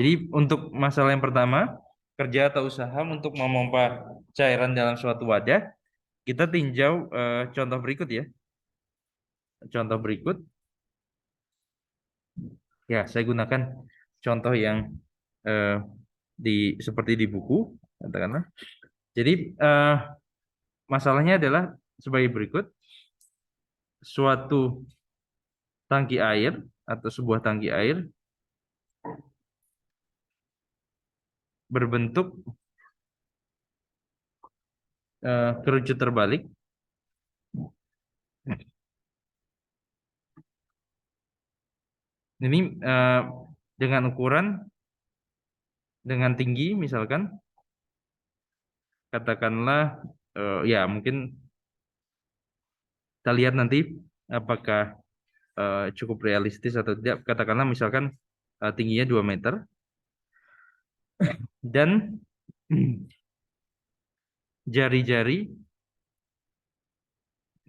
Jadi untuk masalah yang pertama, kerja atau usaha untuk memompa cairan dalam suatu wadah, kita tinjau contoh berikut ya. Contoh berikut, ya saya gunakan contoh yang eh, di seperti di buku, katakanlah. Jadi masalahnya adalah sebagai berikut, suatu tangki air atau sebuah tangki air berbentuk kerucut terbalik. Ini dengan ukuran, dengan tinggi misalkan, katakanlah ya mungkin kita lihat nanti apakah cukup realistis atau tidak. Katakanlah misalkan tingginya 2 meter dan jari-jari,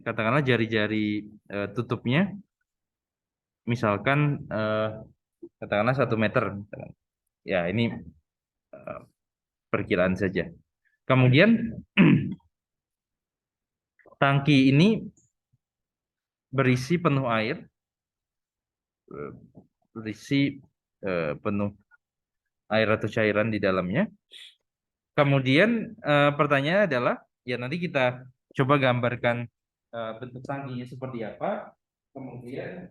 katakanlah jari-jari tutupnya misalkan katakanlah 1 meter. Ya ini eh, perkiraan saja. Kemudian tangki ini berisi penuh air, eh, berisi penuh air atau cairan di dalamnya. Kemudian pertanyaannya adalah, ya nanti kita coba gambarkan bentuk tangkinya seperti apa, kemudian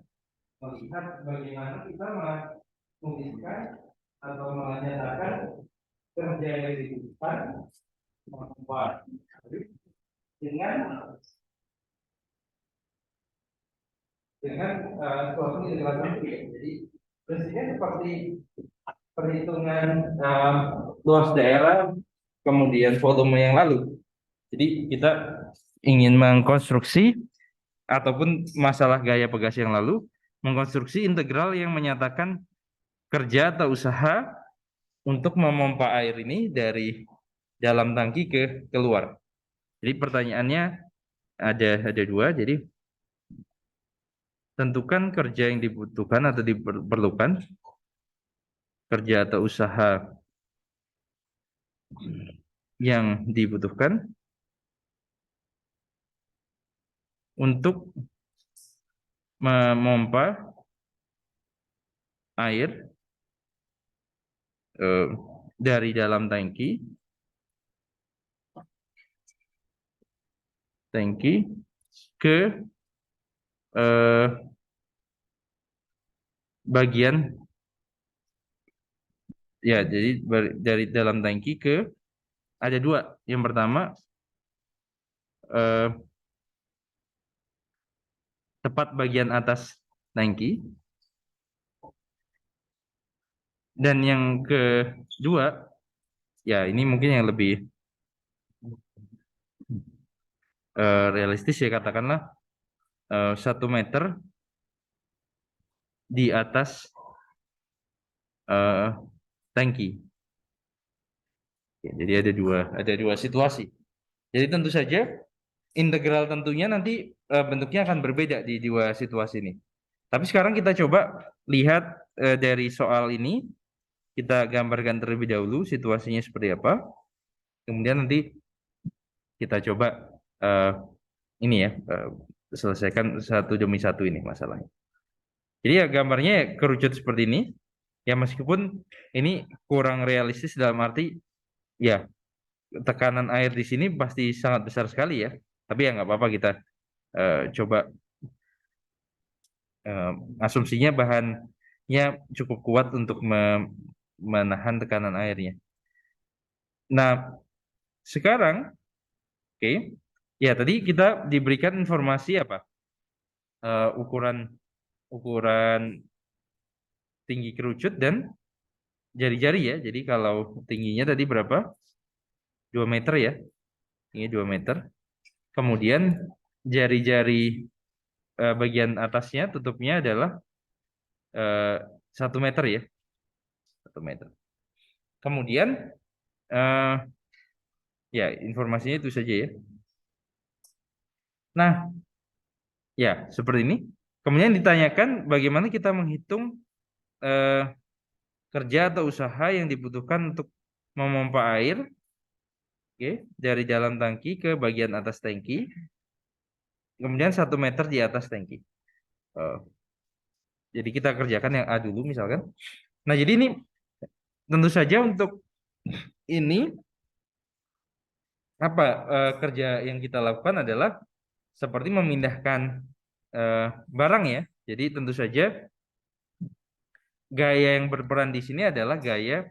melihat bagaimana kita menunjukkan atau menyatakan kerja yang dibutuhkan membuat dengan suatu kejelasan. Jadi prinsipnya seperti perhitungan luas daerah kemudian volume yang lalu. Jadi kita ingin mengkonstruksi ataupun masalah gaya pegas yang lalu, mengkonstruksi integral yang menyatakan kerja atau usaha untuk memompa air ini dari dalam tangki ke keluar. Jadi pertanyaannya ada dua. Jadi tentukan kerja yang dibutuhkan atau diperlukan, kerja atau usaha yang dibutuhkan untuk memompa air eh, dari dalam tangki ke eh, bagian, ya jadi dari dalam tangki ke, ada dua. Yang pertama eh, tepat bagian atas tangki, dan yang kedua, ya ini mungkin yang lebih realistis ya, katakanlah 1 meter di atas eh, tangki. Ya, jadi ada dua situasi. Jadi tentu saja integral tentunya nanti bentuknya akan berbeda di dua situasi ini. Tapi sekarang kita coba lihat dari soal ini, kita gambarkan terlebih dahulu situasinya seperti apa. Kemudian nanti kita coba eh, ini ya selesaikan satu demi satu ini masalahnya. Jadi ya gambarnya ya kerucut seperti ini. Ya meskipun ini kurang realistis dalam arti ya tekanan air di sini pasti sangat besar sekali ya. Tapi ya nggak apa-apa, kita coba eh, asumsinya bahannya cukup kuat untuk menahan tekanan airnya. Nah, sekarang, oke, ya tadi kita diberikan informasi apa? Ukuran ukuran tinggi kerucut dan jari-jari ya. Jadi kalau tingginya tadi berapa? 2 meter ya. Ini 2 meter. Kemudian jari-jari bagian atasnya tutupnya adalah eh, 1 meter ya. 1 meter. Kemudian eh, ya informasinya itu saja ya. Nah, ya seperti ini. Kemudian ditanyakan bagaimana kita menghitung eh, kerja atau usaha yang dibutuhkan untuk memompa air, dari dalam tangki ke bagian atas tangki, kemudian 1 meter di atas tangki. Jadi kita kerjakan yang A dulu misalkan. Nah, jadi ini tentu saja untuk ini apa kerja yang kita lakukan adalah seperti memindahkan barang ya. Jadi tentu saja gaya yang berperan di sini adalah gaya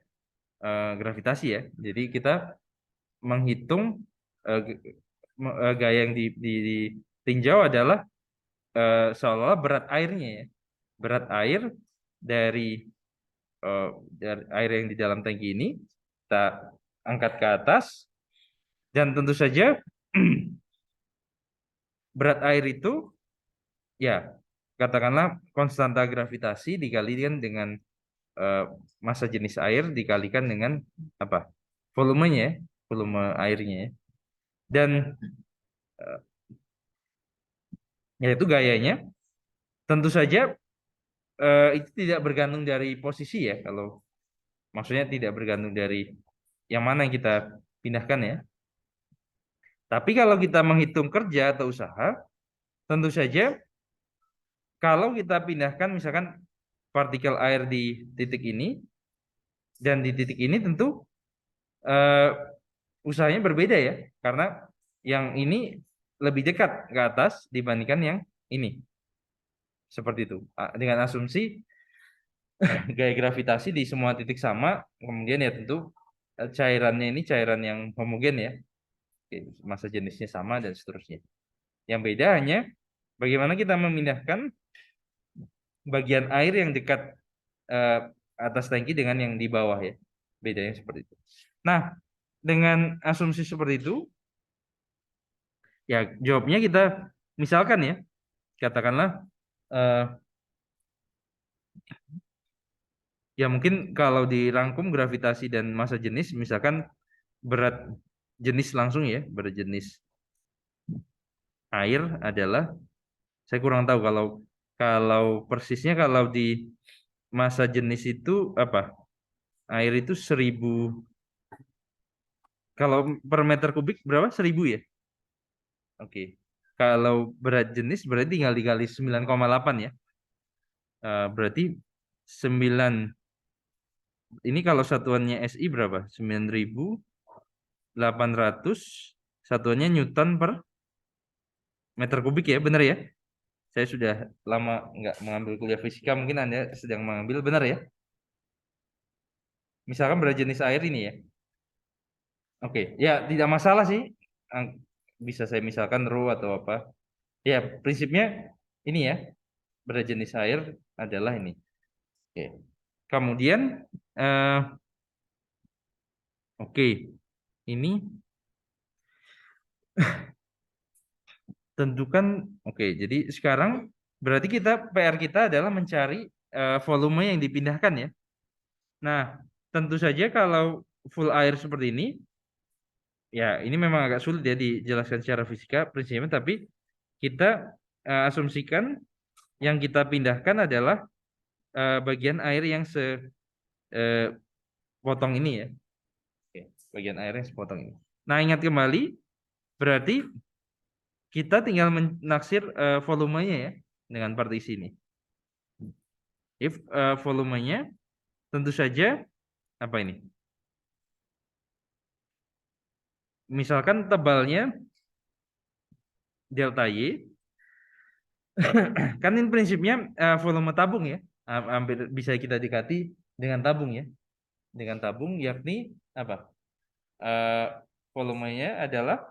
gravitasi ya. Jadi kita menghitung gaya yang ditinjau adalah seolah-olah berat airnya ya. Berat air dari air yang di dalam tangki ini kita angkat ke atas, dan tentu saja berat air itu ya katakanlah konstanta gravitasi dikalikan dengan massa jenis air dikalikan dengan apa, volumenya ya, volume airnya ya. Dan yaitu gayanya tentu saja itu tidak bergantung dari posisi ya, kalau maksudnya tidak bergantung dari yang mana yang kita pindahkan ya. Tapi kalau kita menghitung kerja atau usaha, tentu saja kalau kita pindahkan misalkan partikel air di titik ini dan di titik ini, tentu eh, usahanya berbeda ya, karena yang ini lebih dekat ke atas dibandingkan yang ini. Seperti itu. Dengan asumsi gaya gravitasi di semua titik sama, kemudian ya tentu cairannya ini cairan yang homogen ya. Oke, massa jenisnya sama dan seterusnya. Yang beda hanya bagaimana kita memindahkan bagian air yang dekat eh, atas tangki dengan yang di bawah ya. Bedanya seperti itu. Nah, dengan asumsi seperti itu, ya jawabnya kita misalkan ya, katakanlah eh, ya mungkin kalau dirangkum gravitasi dan massa jenis, misalkan berat jenis langsung ya, berat jenis air adalah, saya kurang tahu kalau kalau persisnya, kalau di massa jenis itu apa, air itu 1000, kalau per meter kubik berapa, 1000 ya. Oke. Kalau berat jenis berarti tinggal dikali 9,8 ya. Berarti 9, ini kalau satuannya SI berapa? 9800, satuannya Newton per meter kubik ya, benar ya? Saya sudah lama nggak mengambil kuliah fisika, mungkin Anda sedang mengambil, benar ya? Misalkan berat jenis air ini ya. Oke, ya tidak masalah sih. Bisa saya misalkan rho atau apa. Ya, prinsipnya ini ya, berat jenis air adalah ini. Oke. Kemudian oke, ini tentukan. Oke, jadi sekarang berarti PR kita adalah mencari volume yang dipindahkan ya. Nah, tentu saja kalau full air seperti ini, ya ini memang agak sulit ya dijelaskan secara fisika prinsipnya, tapi kita asumsikan yang kita pindahkan adalah bagian air yang sepotong ini ya. Oke, bagian air yang sepotong ini. Nah, ingat kembali, berarti kita tinggal menaksir volumenya ya dengan partisi ini. If volumenya tentu saja apa ini? Misalkan tebalnya delta Y, kan ini prinsipnya volume tabung ya. Hampir bisa kita dekati dengan tabung ya. Dengan tabung, yakni apa? Volumenya adalah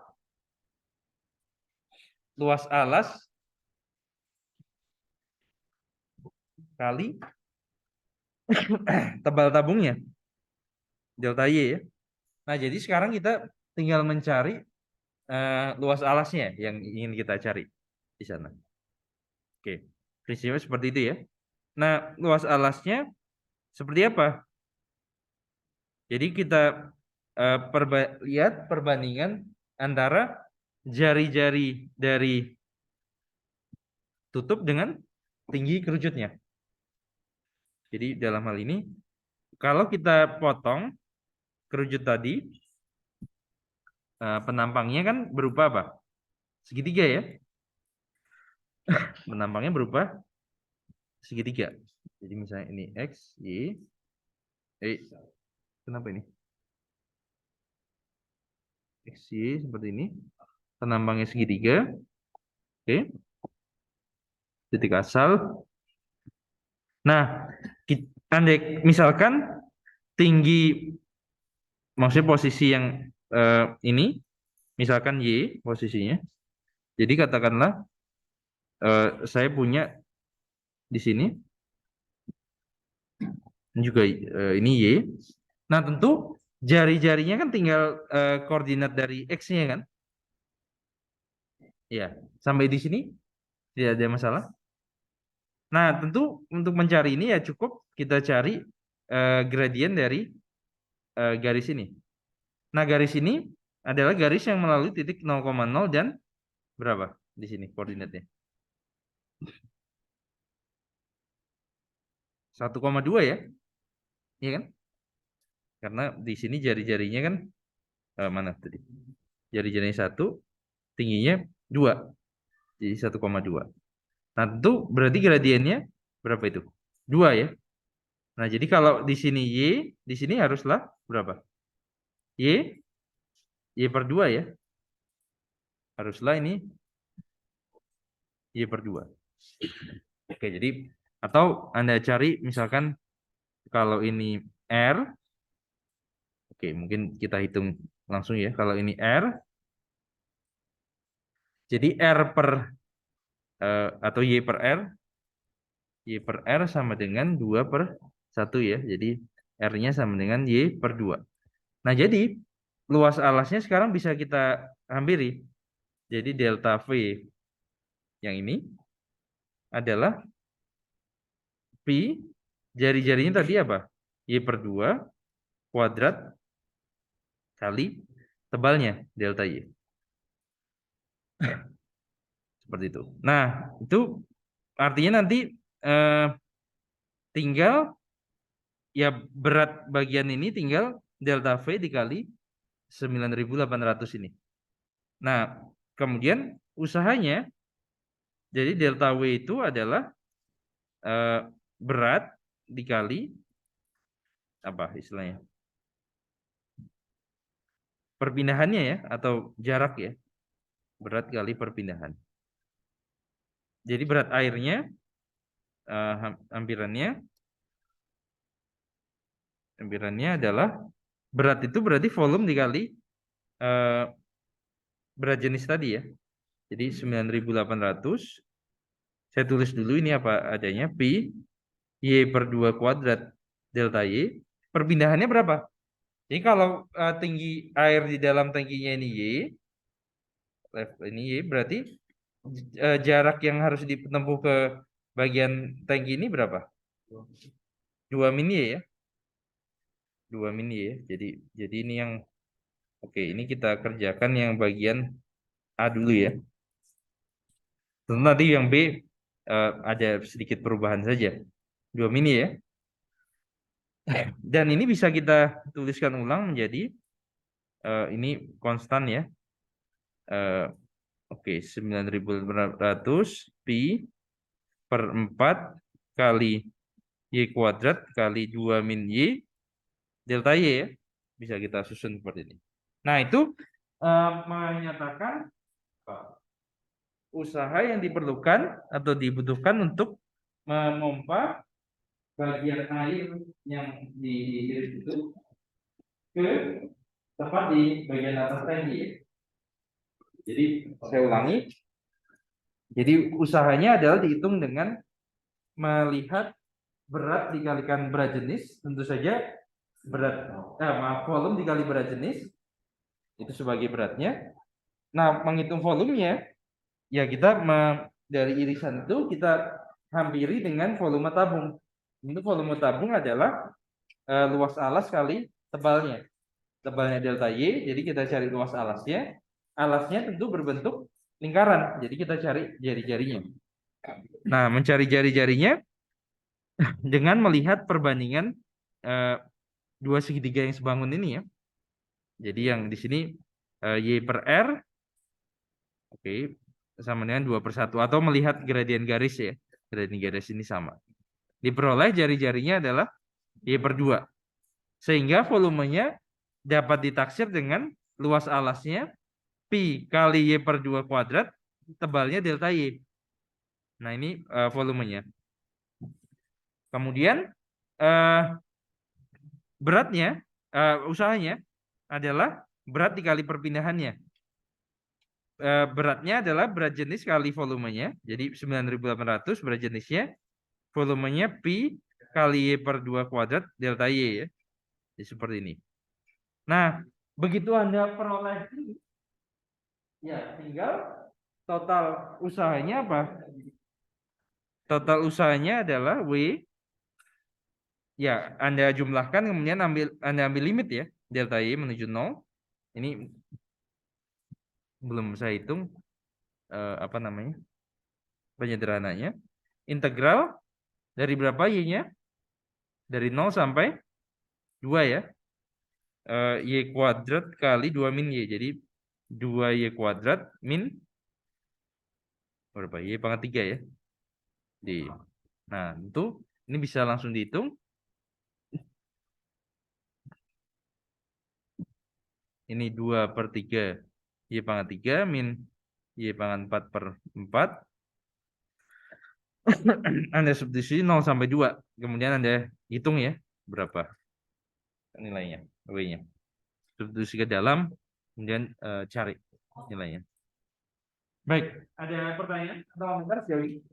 luas alas kali tebal tabungnya, delta Y ya. Nah, jadi sekarang kita tinggal mencari luas alasnya yang ingin kita cari di sana. Oke, prinsipnya seperti itu ya. Nah, luas alasnya seperti apa? Jadi kita lihat perbandingan antara jari-jari dari tutup dengan tinggi kerucutnya. Jadi dalam hal ini kalau kita potong kerujut tadi, penampangnya kan berupa apa? Segitiga ya. Penampangnya berupa segitiga. Jadi misalnya ini X, Y, kenapa ini? X, Y seperti ini. Penampangnya segitiga. Oke. Titik asal. Nah, misalkan tinggi, maksudnya posisi yang ini, misalkan Y posisinya. Jadi katakanlah saya punya di sini juga ini Y. Nah, tentu jari-jarinya kan tinggal koordinat dari X-nya kan? Ya, sampai di sini tidak ada masalah. Nah, tentu untuk mencari ini ya cukup kita cari gradien dari garis ini. Nah, garis ini adalah garis yang melalui titik 0,0 dan berapa di sini koordinatnya? 1,2 ya? Iya kan? Karena di sini jari-jarinya kan mana tadi? Jari-jarinya 1, tingginya 2. Jadi 1,2. Nah, tentu berarti gradiennya berapa itu? 2 ya. Nah, jadi kalau di sini Y, di sini haruslah berapa? Y per 2 ya. Haruslah ini Y per 2. Oke, jadi atau Anda cari misalkan kalau ini R, oke, mungkin kita hitung langsung ya. Kalau ini R, jadi R per atau Y per R, Y per R sama dengan 2 per 1 ya. Jadi R-nya sama dengan Y per 2. Nah, jadi luas alasnya sekarang bisa kita hampiri. Jadi delta V yang ini adalah Pi, jari-jarinya tadi apa? Y per 2 kuadrat kali tebalnya delta Y. Seperti itu. Nah, itu artinya nanti eh, tinggal ya berat bagian ini tinggal delta V dikali 9.800 ini. Nah, kemudian usahanya jadi delta W itu adalah berat dikali apa istilahnya? Perpindahannya ya atau jarak ya. Berat kali perpindahan. Jadi berat airnya hampirannya adalah berat itu berarti volume dikali berat jenis tadi ya. Jadi 9.800. Saya tulis dulu ini apa adanya. Pi Y per 2 kuadrat delta Y. Perpindahannya berapa? Jadi kalau tinggi air di dalam tangkinya ini Y berarti jarak yang harus ditempuh ke bagian tangki ini berapa? 2 mini ya. 2 mini ya. Jadi ini yang oke, ini kita kerjakan yang bagian A dulu ya. Tentu nanti yang B ada sedikit perubahan saja. 2 mini ya. Dan ini bisa kita tuliskan ulang menjadi ini konstan ya. Oke, 9.800 pi per 4 kali Y kuadrat kali 2 min Y delta Y ya. Bisa kita susun seperti ini. Nah, itu menyatakan usaha yang diperlukan atau dibutuhkan untuk memompa bagian air yang diiris itu ke tepat di bagian atas tangki ya. Jadi saya ulangi. Jadi usahanya adalah dihitung dengan melihat berat dikalikan berat jenis, tentu saja volume dikali berat jenis itu sebagai beratnya. Nah, menghitung volumenya ya kita dari irisan itu kita hampiri dengan volume tabung. Untuk volume tabung adalah luas alas kali tebalnya. Tebalnya delta Y, jadi kita cari luas alasnya. Alasnya tentu berbentuk lingkaran, jadi kita cari jari-jarinya. Nah, mencari jari-jarinya dengan melihat perbandingan dua segitiga yang sebangun ini ya. Jadi yang di sini Y per R, oke, sama dengan 2/1. Atau melihat gradien garis ya. Gradien garis ini sama. Diperoleh jari-jarinya adalah Y per 2. Sehingga volumenya dapat ditaksir dengan luas alasnya Pi kali Y per 2 kuadrat, tebalnya delta Y. Nah ini volumenya. Kemudian beratnya, usahanya adalah berat dikali perpindahannya. Beratnya adalah berat jenis kali volumenya. Jadi 9.800 berat jenisnya. Volumenya Pi kali Y per 2 kuadrat delta Y ya. Jadi seperti ini. Nah, begitu Anda peroleh ini, ya tinggal total usahanya apa? Total usahanya adalah W. Ya, Anda jumlahkan kemudian Anda ambil limit ya. Delta Y menuju 0. Ini belum saya hitung apa namanya? Penyederhananya. Integral dari berapa Y-nya? Dari 0 sampai 2 ya. Y kuadrat kali 2 min Y. Jadi 2Y kuadrat min berapa? Y pangkat 3 ya. Nah, itu ini bisa langsung dihitung. Ini 2/3 Y pangkat 3 min Y pangkat 4/4. Anda substitusi 0 sampai 2. Kemudian Anda hitung ya berapa nilainya, W-nya. Substitusi ke dalam, kemudian cari nilainya. Baik, ada pertanyaan atau komentar sejauh ini?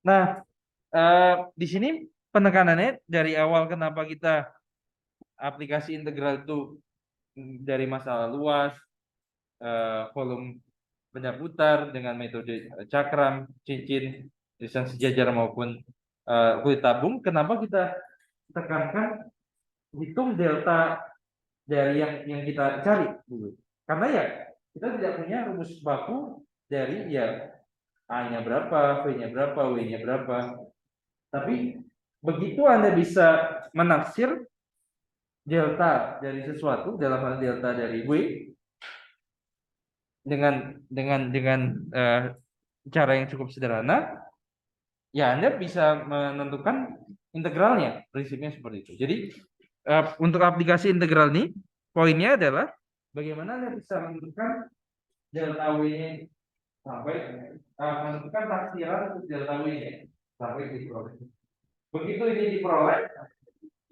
Nah, di sini penekanannya dari awal kenapa kita aplikasi integral itu dari masalah luas, volume benda putar dengan metode cakram, cincin, irisan sejajar maupun kulit tabung. Kenapa kita tekankan hitung delta dari yang kita cari dulu? Karena ya kita tidak punya rumus baku dari ya A-nya berapa, V-nya berapa, W-nya berapa. Tapi begitu Anda bisa menaksir delta dari sesuatu, dalam hal delta dari W, dengan cara yang cukup sederhana, ya Anda bisa menentukan integralnya. Prinsipnya seperti itu. Jadi untuk aplikasi integral ini, poinnya adalah bagaimana Anda bisa menentukan delta W-nya sampai menentukan taksiran untuk delta W-nya sampai diperoleh. Begitu ini diperoleh,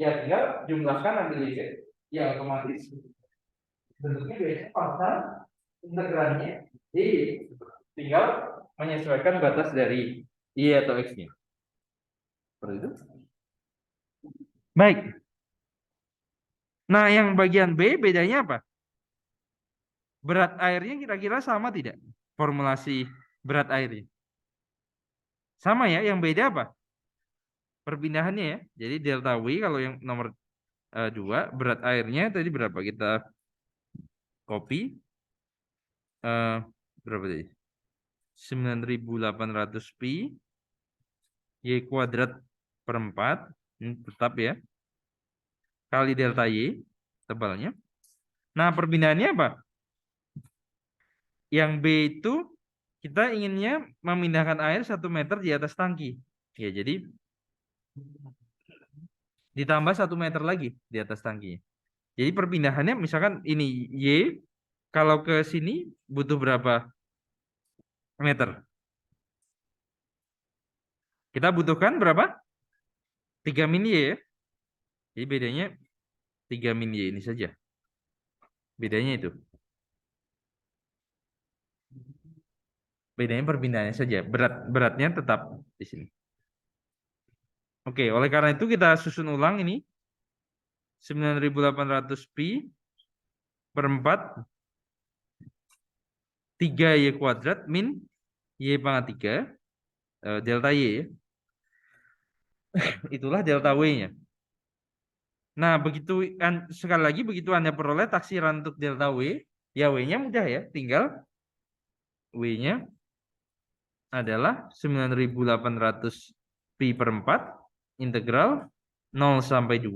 ya tinggal jumlahkan ambil limit, ya otomatis bentuknya biasanya pasang integralnya, jadi tinggal menyesuaikan batas dari Y atau X-nya. Seperti itu. Baik. Nah, yang bagian B bedanya apa? Berat airnya kira-kira sama tidak? Formulasi berat airnya. Sama ya, yang beda apa? Perpindahannya ya. Jadi delta W kalau yang nomor 2, berat airnya tadi berapa? Kita copy. Berapa tadi? 9.800 pi Y kuadrat per 4, tetap ya, kali delta Y tebalnya. Nah, perpindahannya apa? Yang B itu kita inginnya memindahkan air 1 meter di atas tangki. Ya, jadi ditambah 1 meter lagi di atas tangki. Jadi perpindahannya misalkan ini Y, kalau ke sini butuh berapa meter? Kita butuhkan berapa? 3 min Y ya. Jadi bedanya 3 min Y ini saja. Bedanya itu. Bedanya perpindahannya saja. Beratnya tetap di sini. Oke, oleh karena itu kita susun ulang ini. 9.800 pi per 4 3Y kuadrat min Y pangkat 3 delta Y ya. Itulah delta W-nya. Nah, begitu sekali lagi begitu Anda peroleh taksiran untuk delta W, ya W-nya mudah ya, tinggal W-nya adalah 9.800 pi per 4 integral 0 sampai 2,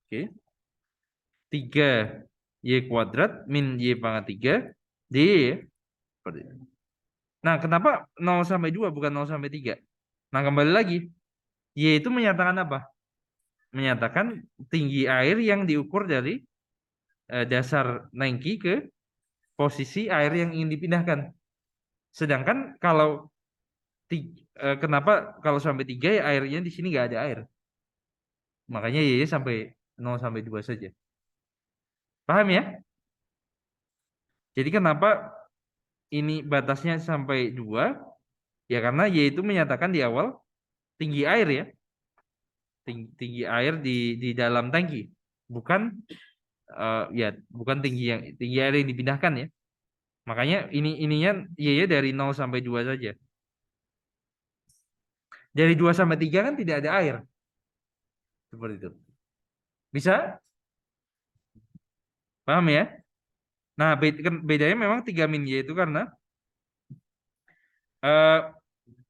oke, 3 y kuadrat min y pangkat 3 dy ya. Seperti itu. Nah, kenapa 0 sampai 2 bukan 0 sampai 3? Nah, kembali lagi, y itu menyatakan apa? Menyatakan tinggi air yang diukur dari dasar tangki ke posisi air yang ingin dipindahkan. Sedangkan kalau kenapa kalau sampai 3 ya airnya di sini nggak ada air. Makanya y sampai 0 sampai 2 saja. Paham ya? Jadi kenapa ini batasnya sampai 2? Ya karena y itu menyatakan di awal tinggi air ya. Tinggi air di dalam tangki. Bukan ya bukan tinggi air yang dipindahkan ya. Makanya ininya y dari 0 sampai 2 saja. Dari 2 sampai 3 kan tidak ada air. Seperti itu. Bisa? Paham ya? Nah, bedanya memang 3 min y itu karena eh,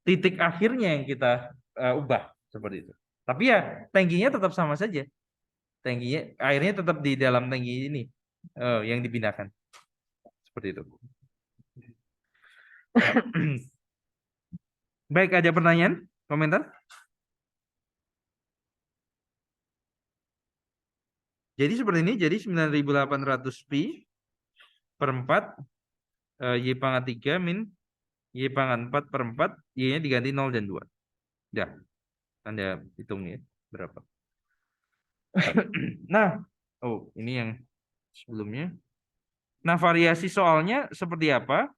titik akhirnya yang kita ubah seperti itu. Tapi ya tangkinya tetap sama saja. Tangkinya airnya tetap di dalam tangki ini yang dipindahkan. Seperti itu. Baik, ada pertanyaan? Komentar? Jadi seperti ini, jadi 9.800 pi per 4 y pangkat 3 min y pangkat 4 per 4 y-nya diganti 0 dan 2. Ya, Anda hitung ya berapa. Nah, oh ini yang sebelumnya. Nah, variasi soalnya seperti apa?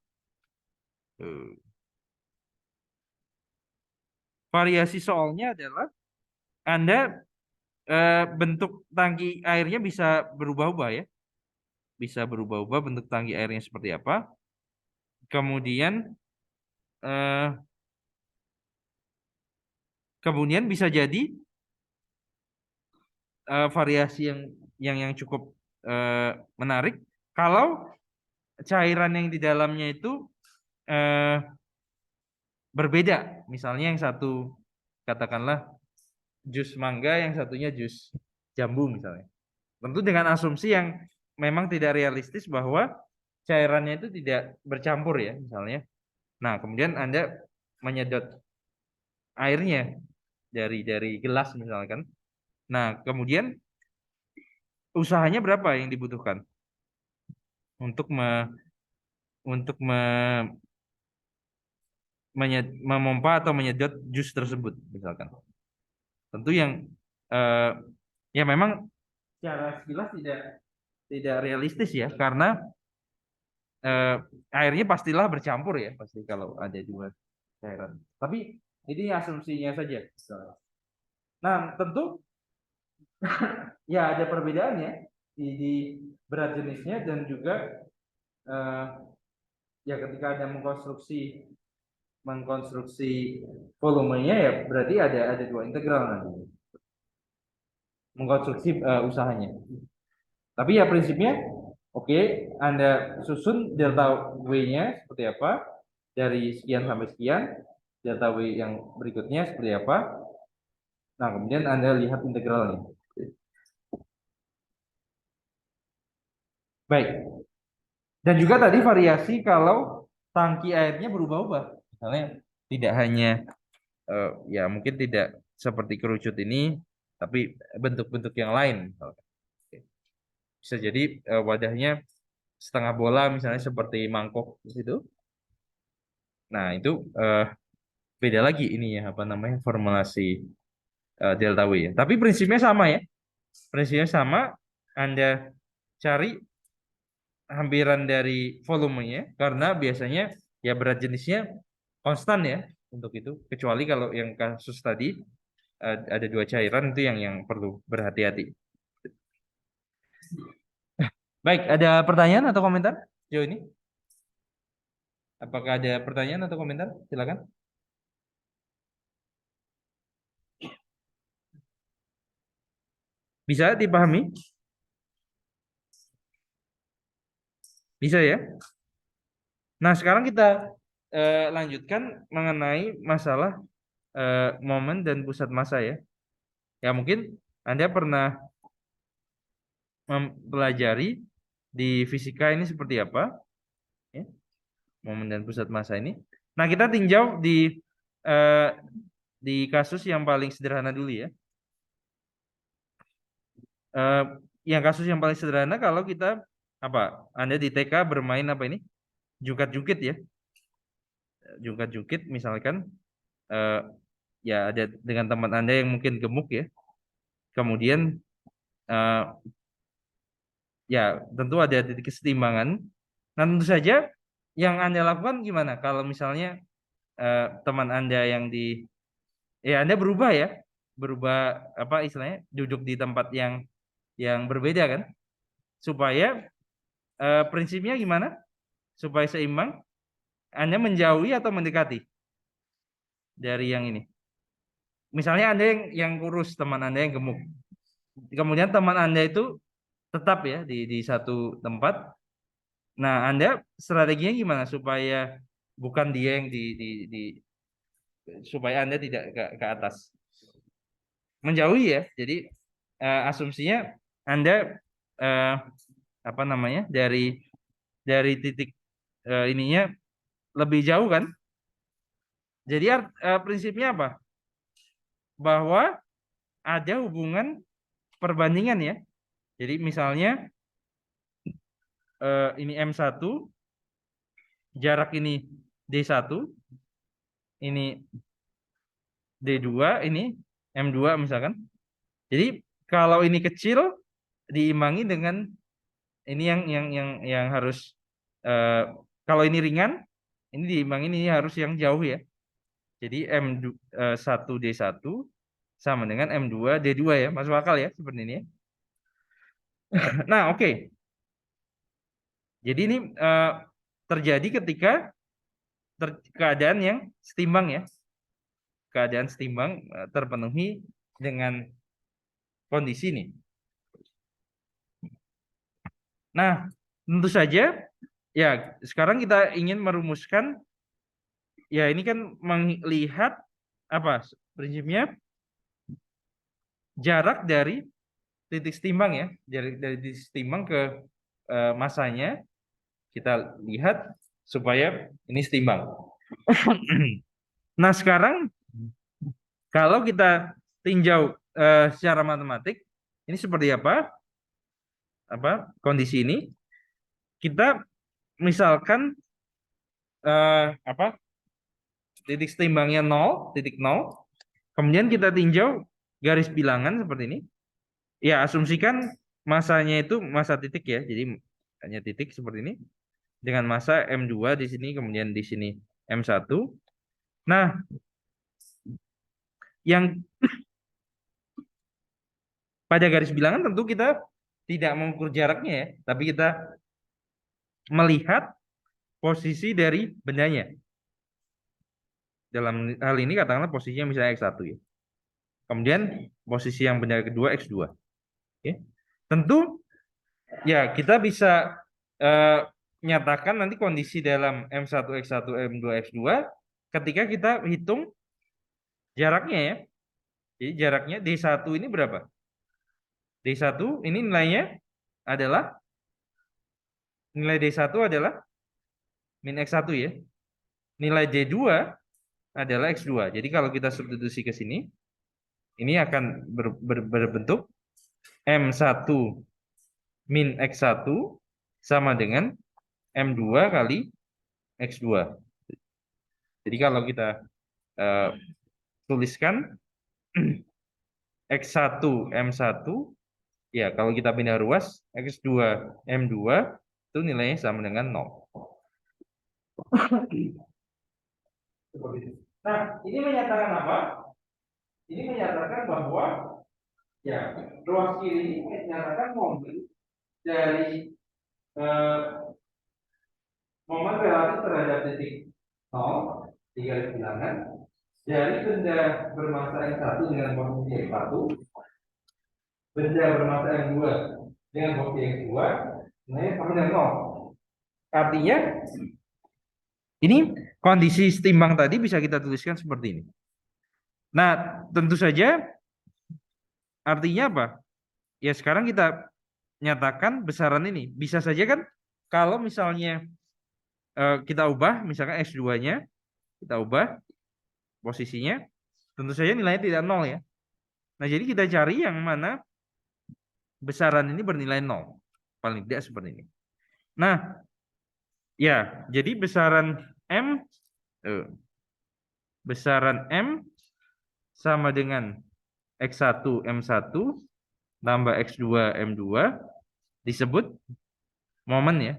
Variasi soalnya adalah Anda bentuk tangki airnya bisa berubah-ubah ya. Bisa berubah-ubah bentuk tangki airnya seperti apa. Eh, kemudian bisa jadi variasi yang cukup menarik kalau cairan yang di dalamnya itu eh, berbeda. Misalnya yang satu katakanlah jus mangga, yang satunya jus jambu misalnya. Tentu dengan asumsi yang memang tidak realistis bahwa cairannya itu tidak bercampur ya misalnya. Nah, kemudian Anda menyedot airnya dari gelas misalkan. Nah, kemudian usahanya berapa yang dibutuhkan untuk untuk memompa atau menyedot jus tersebut misalkan. Tentu yang eh, ya memang secara sekilas tidak realistis ya karena eh, airnya pastilah bercampur ya pasti kalau ada dua cairan. Tapi ini asumsinya saja. Nah, tentu ya ada perbedaannya di berat jenisnya dan juga eh, ya ketika ada mengkonstruksi volumenya ya berarti ada dua integral nanti mengkonstruksi usahanya. Tapi ya prinsipnya oke, Anda susun delta W-nya seperti apa dari sekian sampai sekian, delta W yang berikutnya seperti apa. Nah, kemudian Anda lihat integralnya. Baik. Dan juga tadi variasi kalau tangki airnya berubah-ubah. Misalnya tidak hanya ya mungkin tidak seperti kerucut ini, tapi bentuk-bentuk yang lain. Bisa jadi wadahnya setengah bola misalnya seperti mangkok gitu. Nah, itu beda lagi ini ya apa namanya formulasi delta W ya. Tapi prinsipnya sama ya. Prinsipnya sama. Anda cari hampiran dari volumenya karena biasanya ya berat jenisnya konstan ya untuk itu. Kecuali kalau yang kasus tadi ada dua cairan itu yang perlu berhati-hati. Baik, ada pertanyaan atau komentar sejauh ini? Apakah ada pertanyaan atau komentar? Silakan. Bisa dipahami? Bisa ya? Nah, sekarang kita lanjutkan mengenai masalah momen dan pusat massa ya. Ya mungkin Anda pernah mempelajari di fisika ini seperti apa, ya, momen dan pusat massa ini. Nah, kita tinjau eh, di kasus yang paling sederhana dulu ya. Eh, yang kasus yang paling sederhana kalau kita apa? Anda di TK bermain apa ini? Jungkat-jungkit ya. Jungkat-jungkit misalkan eh, ya ada dengan teman Anda yang mungkin gemuk ya. Kemudian eh, ya tentu ada titik kesetimbangan. Nah, tentu saja yang Anda lakukan gimana kalau misalnya teman Anda yang ya Anda berubah ya, berubah apa istilahnya duduk di tempat yang berbeda kan, supaya prinsipnya gimana? Supaya seimbang, Anda menjauhi atau mendekati dari yang ini. Misalnya Anda yang kurus, teman Anda yang gemuk. Kemudian teman Anda itu tetap ya di satu tempat. Nah, Anda strateginya gimana supaya bukan dia yang supaya Anda tidak ke atas. Menjauhi ya. Jadi asumsinya Anda eh, apa namanya? Dari titik ininya lebih jauh kan? Jadi prinsipnya apa? Bahwa ada hubungan perbandingan ya. Jadi misalnya ini M1, jarak ini D1, ini D2, ini M2 misalkan. Jadi kalau ini kecil diimbangi dengan ini yang harus kalau ini ringan, ini diimbangi ini harus yang jauh ya. Jadi M1 D1 sama dengan M2 D2 ya. Masuk akal ya seperti ini ya. Nah, oke. Jadi ini terjadi ketika keadaan yang setimbang ya. Keadaan setimbang terpenuhi dengan kondisi ini. Nah, tentu saja ya sekarang kita ingin merumuskan ya ini kan melihat apa prinsipnya jarak dari titik setimbang ya, dari titik setimbang ke masanya kita lihat supaya ini setimbang. Nah, sekarang kalau kita tinjau secara matematik, ini seperti apa? Kondisi ini? Kita misalkan apa? Titik setimbangnya 0, titik 0. Kemudian kita tinjau garis bilangan seperti ini. Ya, asumsikan masanya itu masa titik ya. Jadi hanya titik seperti ini dengan massa M2 di sini, kemudian di sini M1. Nah, yang pada garis bilangan tentu kita tidak mengukur jaraknya ya, tapi kita melihat posisi dari bendanya. Dalam hal ini katakanlah posisinya misalnya X1 ya. Kemudian posisi yang benda kedua X2. Oke. Tentu ya kita bisa nyatakan nanti kondisi dalam M1 X1 M2 X2 ketika kita hitung jaraknya ya. Jadi jaraknya D1 ini berapa? D1 ini nilainya adalah nilai D1 adalah min X1 ya. Nilai D2 adalah X2. Jadi kalau kita substitusi ke sini, ini akan berbentuk M1 min X1 sama dengan M2 kali X2. Jadi kalau kita tuliskan X1 M1, ya kalau kita pindah ruas, X2 M2 itu nilainya sama dengan 0. Nah, ini menyatakan apa? Ini menyatakan bahwa ya ruas kiri ini menyatakan momen dari momen relatif terhadap titik 0 di garis bilangan dari benda bermassa X1 dengan posisi X1, benda bermassa M2 dengan posisi X2, nilainya sama dengan 0. Artinya ini kondisi setimbang tadi bisa kita tuliskan seperti ini. Nah, tentu saja artinya apa? Ya sekarang kita nyatakan besaran ini. Bisa saja kan kalau misalnya kita ubah misalkan X2-nya, kita ubah posisinya, tentu saja nilainya tidak nol ya. Nah, jadi kita cari yang mana besaran ini bernilai nol. Paling tidak seperti ini. Nah, ya, jadi besaran M eh, besaran M sama dengan X1 M1 tambah X2 M2 disebut momen ya.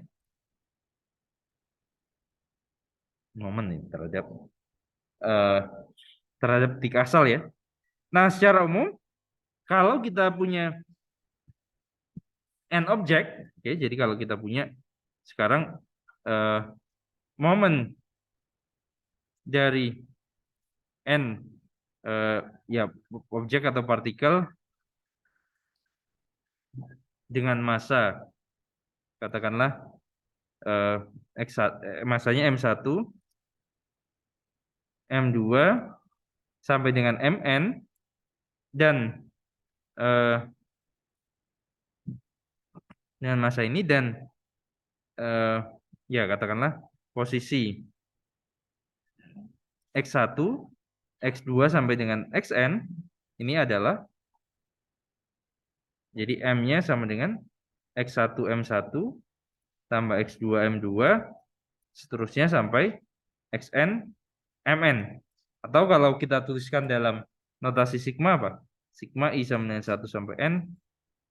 Momen ini eh, terhadap titik asal ya. Nah, secara umum kalau kita punya n objek, oke, jadi kalau kita punya sekarang eh, momen dari n ya objek atau partikel dengan massa katakanlah masanya M1, M2 sampai dengan Mn dan dengan massa ini dan ya katakanlah posisi X1, X2 sampai dengan Xn ini adalah jadi M-nya sama dengan X1 M1 tambah X2 M2 seterusnya sampai Xn Mn. Atau kalau kita tuliskan dalam notasi sigma apa? Sigma I sama dengan 1 sampai N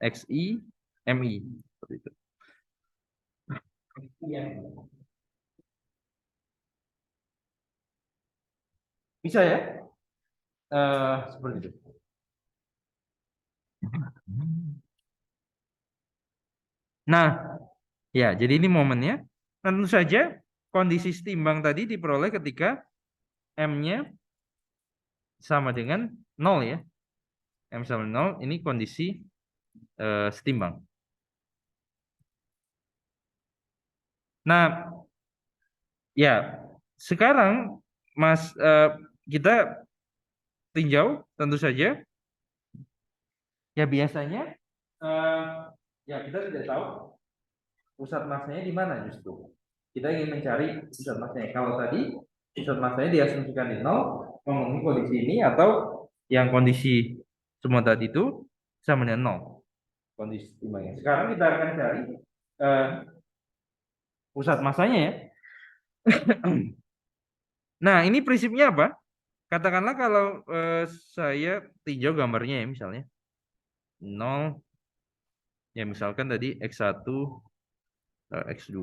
Xi Mi. Seperti itu. Bisa ya? Seperti itu. Nah, ya, jadi ini momennya. Tentu saja kondisi setimbang tadi diperoleh ketika M-nya sama dengan 0 ya. M sama 0 ini kondisi setimbang. Nah, ya, sekarang Mas kita tinjau tentu saja. Ya biasanya ya kita tidak tahu pusat massanya di mana justru. Kita ingin mencari pusat massanya. Kalau tadi pusat massanya diasumsikan di 0, memenuhi kondisi ini atau yang kondisi semua tadi itu sama dengan 0. Kondisi timbangnya. Sekarang kita akan cari pusat massanya ya. Nah, ini prinsipnya apa? Katakanlah kalau saya tinjau gambarnya ya misalnya 0 ya misalkan tadi X1 X2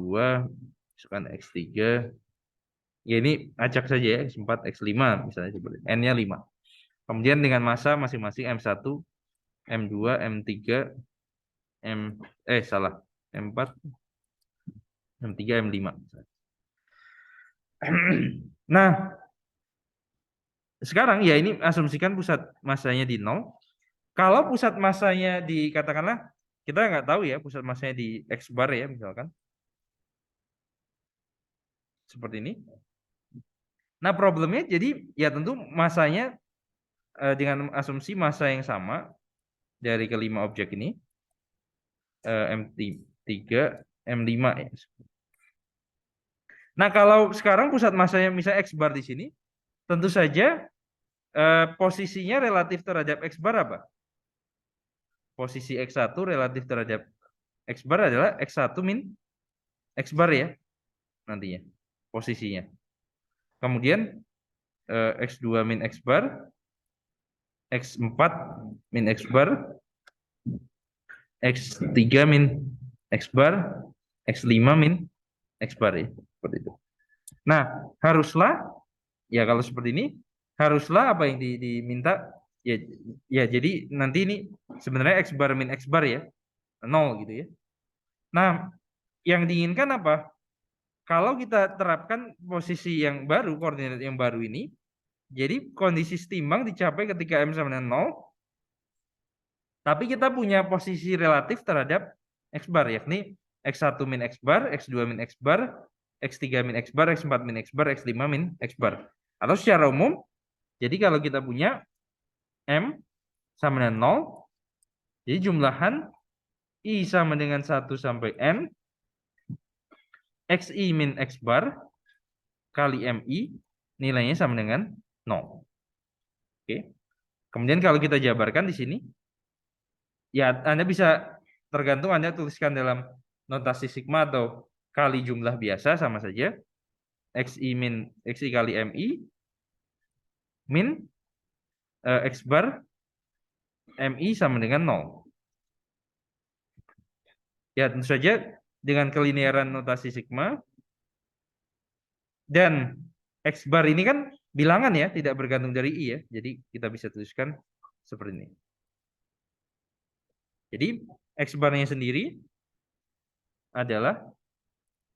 misalkan X3 ya ini acak saja ya X4 X5 misalnya seperti N-nya 5. Kemudian dengan massa masing-masing M1 M2 M3 salah M4 M3 M5. Nah, sekarang ya ini asumsikan pusat massanya di 0. Kalau pusat massanya dikatakanlah kita nggak tahu ya pusat massanya di X bar ya misalkan seperti ini. Nah, problemnya jadi ya tentu massanya dengan asumsi massa yang sama dari kelima objek ini M3 M5 ya. Nah, kalau sekarang pusat massanya misalnya X bar di sini, tentu saja posisinya relatif terhadap X bar apa? Posisi X1 relatif terhadap X bar adalah X1 min X bar ya nantinya posisinya. Kemudian X2 min X bar, X4 min X bar, X3 min X bar, X5 min X bar ya. Seperti itu. Nah, haruslah ya kalau seperti ini haruslah apa yang diminta ya ya jadi nanti ini sebenarnya X bar min X bar ya 0 gitu ya. Nah, yang diinginkan apa? Kalau kita terapkan posisi yang baru, koordinat yang baru ini, jadi kondisi setimbang dicapai ketika M sama dengan 0, tapi kita punya posisi relatif terhadap X bar, yakni X1 min X bar, X2 min X bar, X3 min X bar, X4 min X bar, X5 min X bar. Atau secara umum, jadi kalau kita punya M sama dengan 0. Jadi jumlahan I sama dengan 1 sampai N. XI min X bar kali MI nilainya sama dengan 0. Oke. Kemudian kalau kita jabarkan di sini, ya Anda bisa tergantung Anda tuliskan dalam notasi sigma atau kali jumlah biasa sama saja. XI kali MI min X bar MI sama dengan 0. Ya tentu saja dengan kelinearan notasi sigma dan X bar ini kan bilangan ya, tidak bergantung dari I ya. Jadi kita bisa tuliskan seperti ini. Jadi X barnya sendiri adalah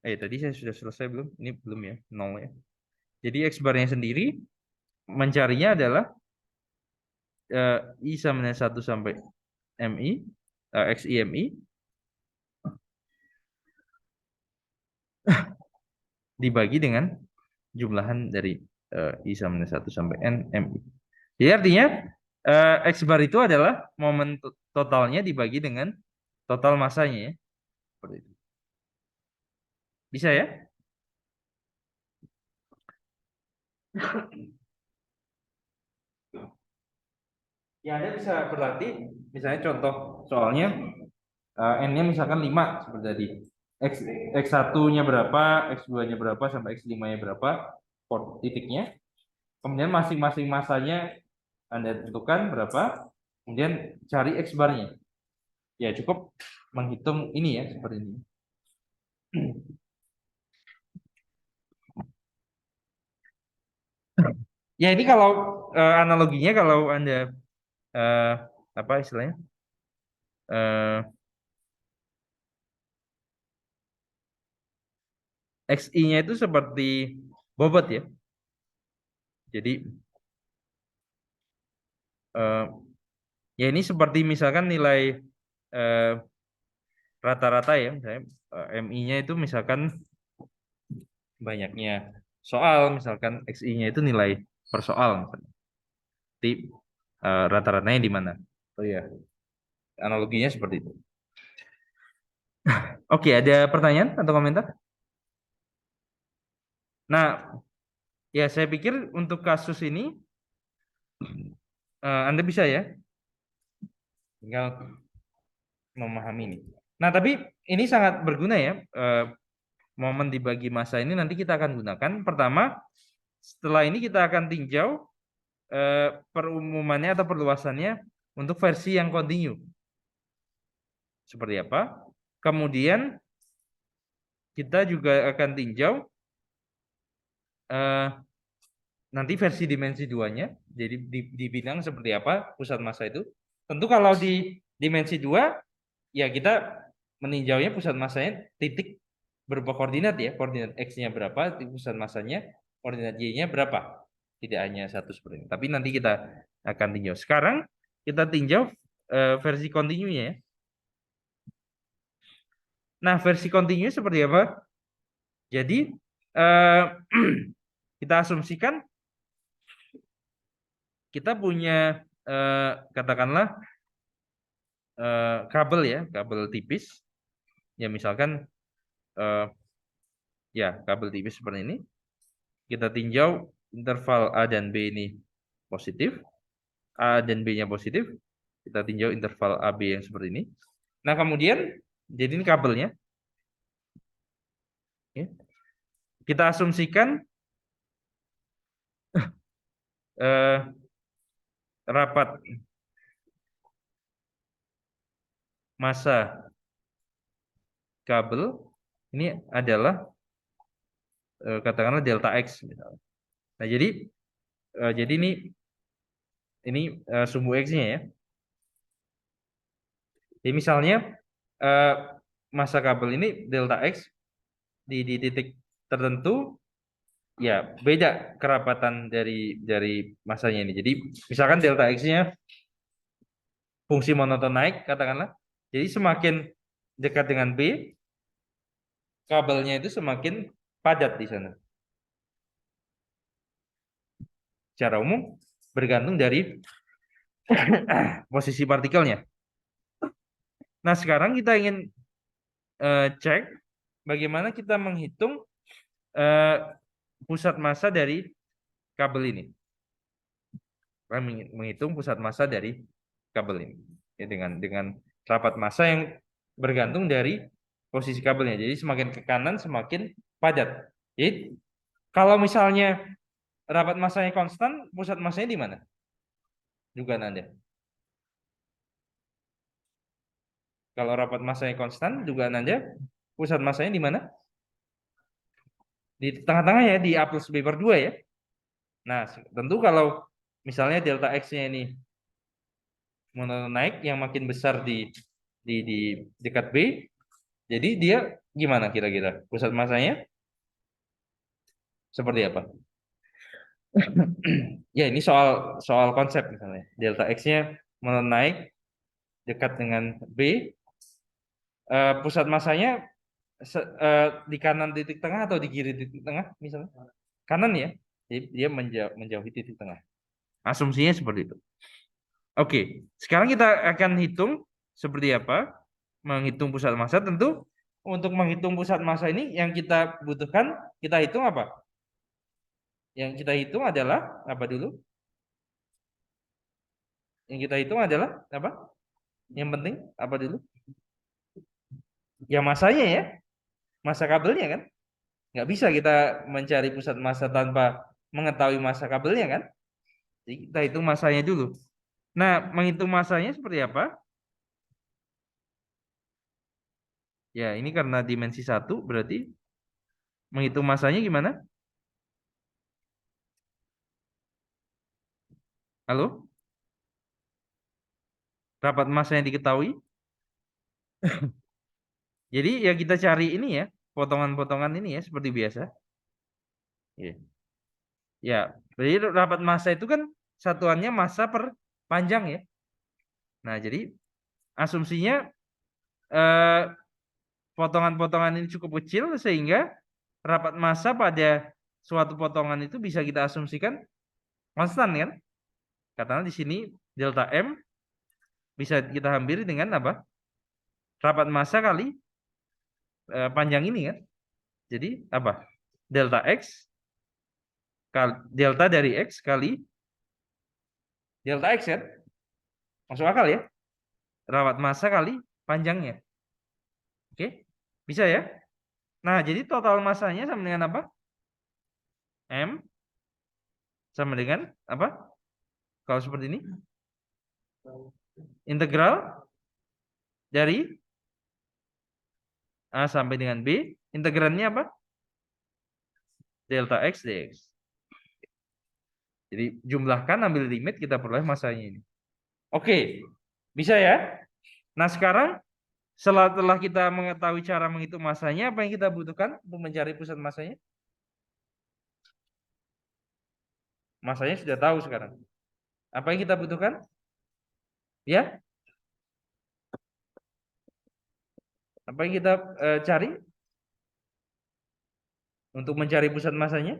tadi saya sudah selesai belum? Ini belum ya, 0 ya. Jadi X barnya sendiri mencarinya adalah I sama dengan 1 sampai MI, XI MI dibagi dengan jumlahan dari I sama dengan 1 sampai N MI. Jadi artinya X bar itu adalah momen totalnya dibagi dengan total masanya ya. Seperti itu. Bisa ya? Ya Anda bisa berlatih, misalnya contoh soalnya N-nya misalkan 5 seperti tadi. X1-nya berapa, X2-nya berapa, sampai X5-nya berapa, titiknya. Kemudian masing-masing masanya Anda tentukan berapa, kemudian cari X barnya. Ya cukup menghitung ini ya, seperti ini. Ya ini kalau analoginya kalau Anda apa istilahnya? XI-nya itu seperti bobot ya. Jadi ya ini seperti misalkan nilai rata-rata ya, misalnya MI-nya itu misalkan banyaknya soal, misalkan XI-nya itu nilai per soal misalnya. Jadi rata-ratanya di mana? Oh ya, analoginya seperti itu. Oke, ada pertanyaan atau komentar? Nah, ya saya pikir untuk kasus ini Anda bisa ya, tinggal memahami ini. Nah, tapi ini sangat berguna ya, momen dibagi masa ini nanti kita akan gunakan. Pertama, setelah ini kita akan tinjau perumumannya atau perluasannya untuk versi yang kontinu. Seperti apa? Kemudian kita juga akan tinjau nanti versi dimensi 2-nya. Jadi dibilang seperti apa pusat massa itu. Tentu kalau di dimensi 2 ya kita meninjaunya pusat massanya titik berupa koordinat ya. Koordinat X-nya berapa, pusat massanya, koordinat Y-nya berapa. Tidak hanya satu seperti ini. Tapi nanti kita akan tinjau. Sekarang kita tinjau versi kontinunya ya. Nah, versi kontinu seperti apa? Jadi kita asumsikan kita punya katakanlah kabel ya, kabel tipis. Ya misalkan ya kabel tipis seperti ini. Kita tinjau interval A dan B ini positif, A dan B-nya positif. Kita tinjau interval AB yang seperti ini. Nah kemudian jadi ini kabelnya. Kita asumsikan rapat massa kabel ini adalah katakanlah delta X misalnya. Nah jadi ini sumbu X-nya ya. Jadi misalnya massa kabel ini delta X di titik tertentu ya beda kerapatan dari masanya ini. Jadi misalkan delta X-nya fungsi monoton naik katakanlah. Jadi semakin dekat dengan B, kabelnya itu semakin padat di sana. Secara umum bergantung dari posisi partikelnya. Nah, sekarang kita ingin cek bagaimana kita menghitung eh, pusat massa dari kabel ini. Kita menghitung pusat massa dari kabel ini. Ya, dengan rapat massa yang bergantung dari posisi kabelnya. Jadi semakin ke kanan semakin padat. Jadi kalau misalnya rapat massanya konstan, pusat massanya di mana? Juga Anda. Kalau rapat massanya konstan, juga Anda, pusat massanya di mana? Di tengah-tengah ya, di A plus B per 2 ya. Nah, tentu kalau misalnya delta X-nya ini naik yang makin besar di dekat B, jadi dia gimana kira-kira? Pusat massanya seperti apa? Ya, ini soal soal konsep misalnya. Delta X-nya naik dekat dengan B, pusat massanya di kanan titik tengah atau di kiri titik tengah misalnya? Kanan ya. Jadi dia menjauhi titik tengah. Asumsinya seperti itu. Oke, sekarang kita akan hitung seperti apa menghitung pusat massa. Tentu untuk menghitung pusat massa ini yang kita butuhkan, kita hitung apa? Yang kita hitung adalah apa dulu? Yang kita hitung adalah apa? Yang penting apa dulu? Ya massanya ya, massa kabelnya kan? Nggak bisa kita mencari pusat massa tanpa mengetahui massa kabelnya kan? Jadi kita hitung massanya dulu. Nah, menghitung massanya seperti apa? Ya, ini karena dimensi 1 berarti menghitung massanya gimana? Halo? Rapat massa yang diketahui. Jadi ya kita cari ini ya, potongan-potongan ini ya seperti biasa. Ya. Ya, jadi rapat massa itu kan satuannya massa per panjang ya. Nah, jadi asumsinya eh, potongan-potongan ini cukup kecil sehingga rapat massa pada suatu potongan itu bisa kita asumsikan konstan kan? Katakanlah di sini delta M bisa kita hampiri dengan apa? Rapat massa kali panjang ini kan? Jadi apa? Delta X kali delta dari X kali delta X kan? Masuk akal ya? Rawat massa kali panjangnya. Oke? Bisa ya? Nah, jadi total massanya sama dengan apa? M sama dengan apa? Kalau seperti ini? Integral dari A sampai dengan B. Integrannya apa? Delta X dx. Jadi jumlahkan, ambil limit, kita peroleh massanya ini. Oke, bisa ya? Nah, sekarang setelah kita mengetahui cara menghitung massanya, apa yang kita butuhkan untuk mencari pusat massanya? Massanya sudah tahu sekarang. Apa yang kita butuhkan? Ya, apa yang kita cari untuk mencari pusat massanya?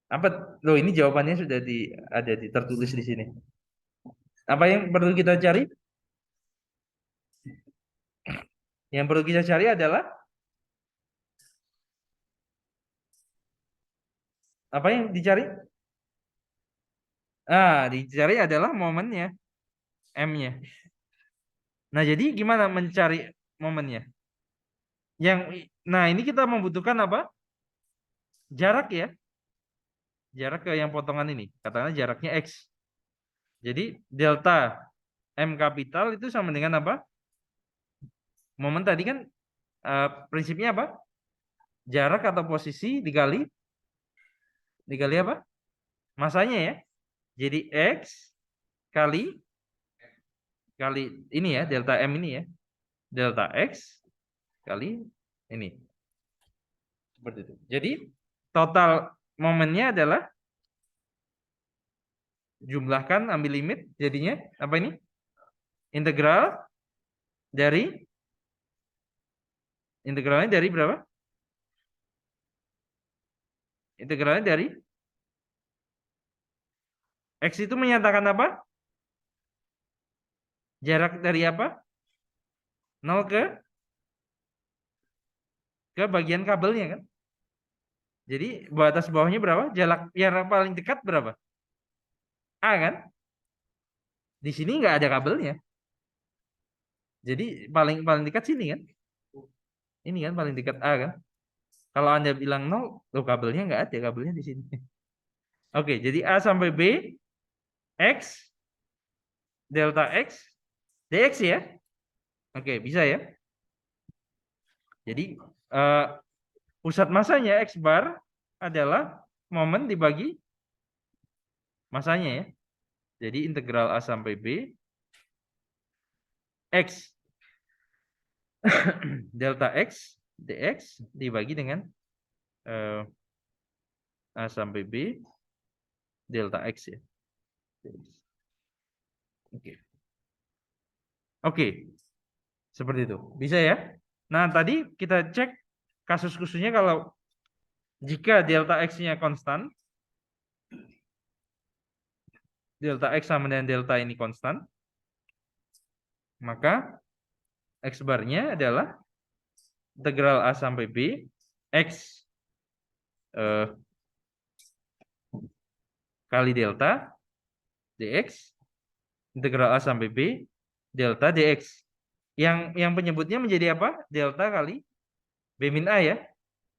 Apa? Loh, ini jawabannya sudah ada tertulis di sini. Apa yang perlu kita cari? Yang perlu kita cari adalah apa yang dicari? Dicari adalah momennya, M-nya. Nah, jadi gimana mencari momennya? Nah, ini kita membutuhkan apa? Jarak ya. Jarak ke yang potongan ini. Katakanlah jaraknya X. Jadi delta M kapital itu sama dengan apa? Momen tadi kan prinsipnya apa? Jarak atau posisi dikali apa? Masanya ya. Jadi X kali kali ini ya, delta M ini ya. Delta X kali ini. Seperti itu. Jadi total momennya adalah jumlahkan, ambil limit, jadinya apa ini? Integral dari integralnya dari berapa? Integralnya dari X itu menyatakan apa? Jarak dari apa? 0 ke bagian kabelnya kan? Jadi batas bawahnya berapa? Jarak paling dekat berapa? A kan? Di sini nggak ada kabelnya. Jadi paling paling dekat sini kan? Ini kan paling dekat A kan? Kalau Anda bilang 0, loh kabelnya nggak ada, kabelnya di sini. Oke, jadi A sampai B, X, delta X, dx ya. Oke, bisa ya. Jadi eh, pusat masanya X bar adalah momen dibagi masanya ya. Jadi integral A sampai B, X delta X, dx dibagi dengan eh, A sampai B, delta X ya. Oke. Oke, seperti itu. Bisa ya? Nah, tadi kita cek kasus khususnya kalau jika delta X-nya konstan, delta X sama dengan delta ini konstan, maka X barnya adalah integral A sampai B, X kali delta, dx, integral A sampai B, delta dx. Yang penyebutnya menjadi apa? Delta kali B min A ya.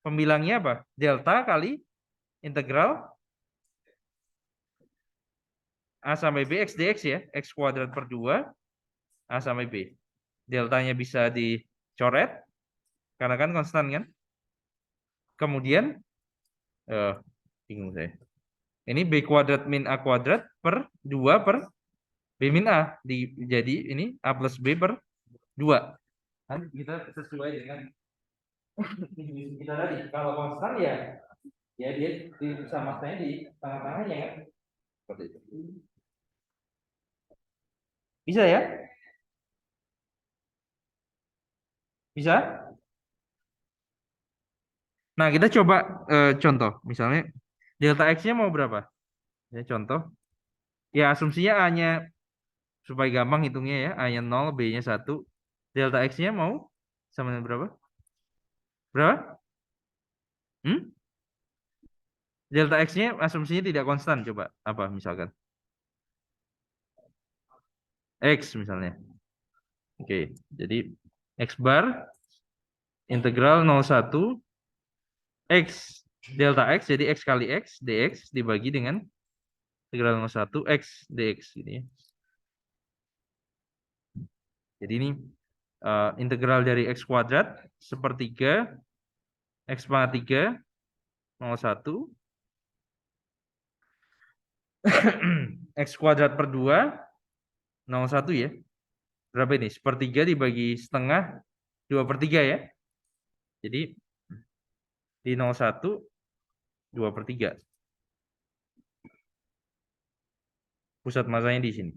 Pembilangnya apa? Delta kali integral A sampai B X dx ya. X kuadrat per 2 A sampai B. Deltanya bisa dicoret karena kan konstan kan. Kemudian bingung saya. Ini B kuadrat min A kuadrat per 2 per B min A. Jadi ini A plus B per 2. Kan kita sesuai dengan kita tadi. Kalau konstan ya dia sama-sama di tengah-tengahnya kan. Seperti itu. Bisa ya? Bisa? Nah, kita coba contoh. Misalnya delta X-nya mau berapa? Ya, contoh. Ya, asumsinya A-nya supaya gampang hitungnya ya. A-nya 0, B-nya 1. Delta X-nya mau sama dengan berapa? Berapa? Hmm? Delta X-nya asumsinya tidak konstan. Coba apa misalkan? X misalnya. Oke, jadi X bar integral 01 X delta X, jadi X kali X dx dibagi dengan integral 01 X dx ini ya. Jadi ini integral dari X kuadrat sepertiga X pangkat 3 01 X kuadrat per 2 01 ya. Berapa ini? Sepertiga dibagi setengah 2/3 ya. Jadi di 01 2/3. Pusat masanya di sini.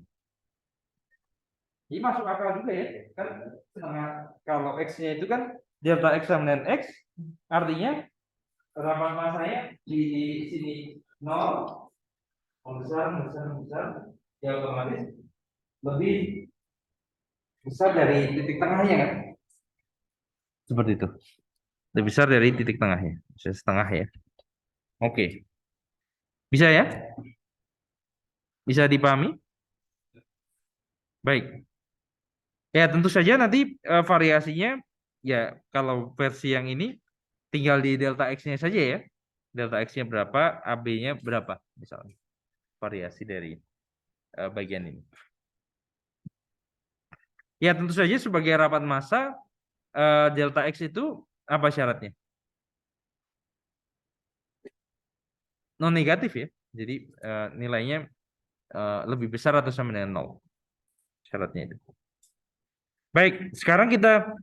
Ini masuk akal juga ya. Kan setengah kalau X-nya itu kan delta X sama dengan X, artinya rapat masanya di sini 0 membesar, ya otomatis lebih besar dari titik tengahnya kan? Seperti itu. Lebih besar dari titik tengahnya. Bisa setengah ya. Oke. Bisa ya? Bisa dipahami? Baik. Ya, tentu saja nanti variasinya ya kalau versi yang ini tinggal di delta X-nya saja ya. Delta X-nya berapa, AB-nya berapa misalnya. Variasi dari bagian ini. Ya, tentu saja sebagai rapat massa delta X itu apa syaratnya? Non negatif ya. Jadi nilainya lebih besar atau sama dengan 0. Syaratnya itu. Baik, sekarang kita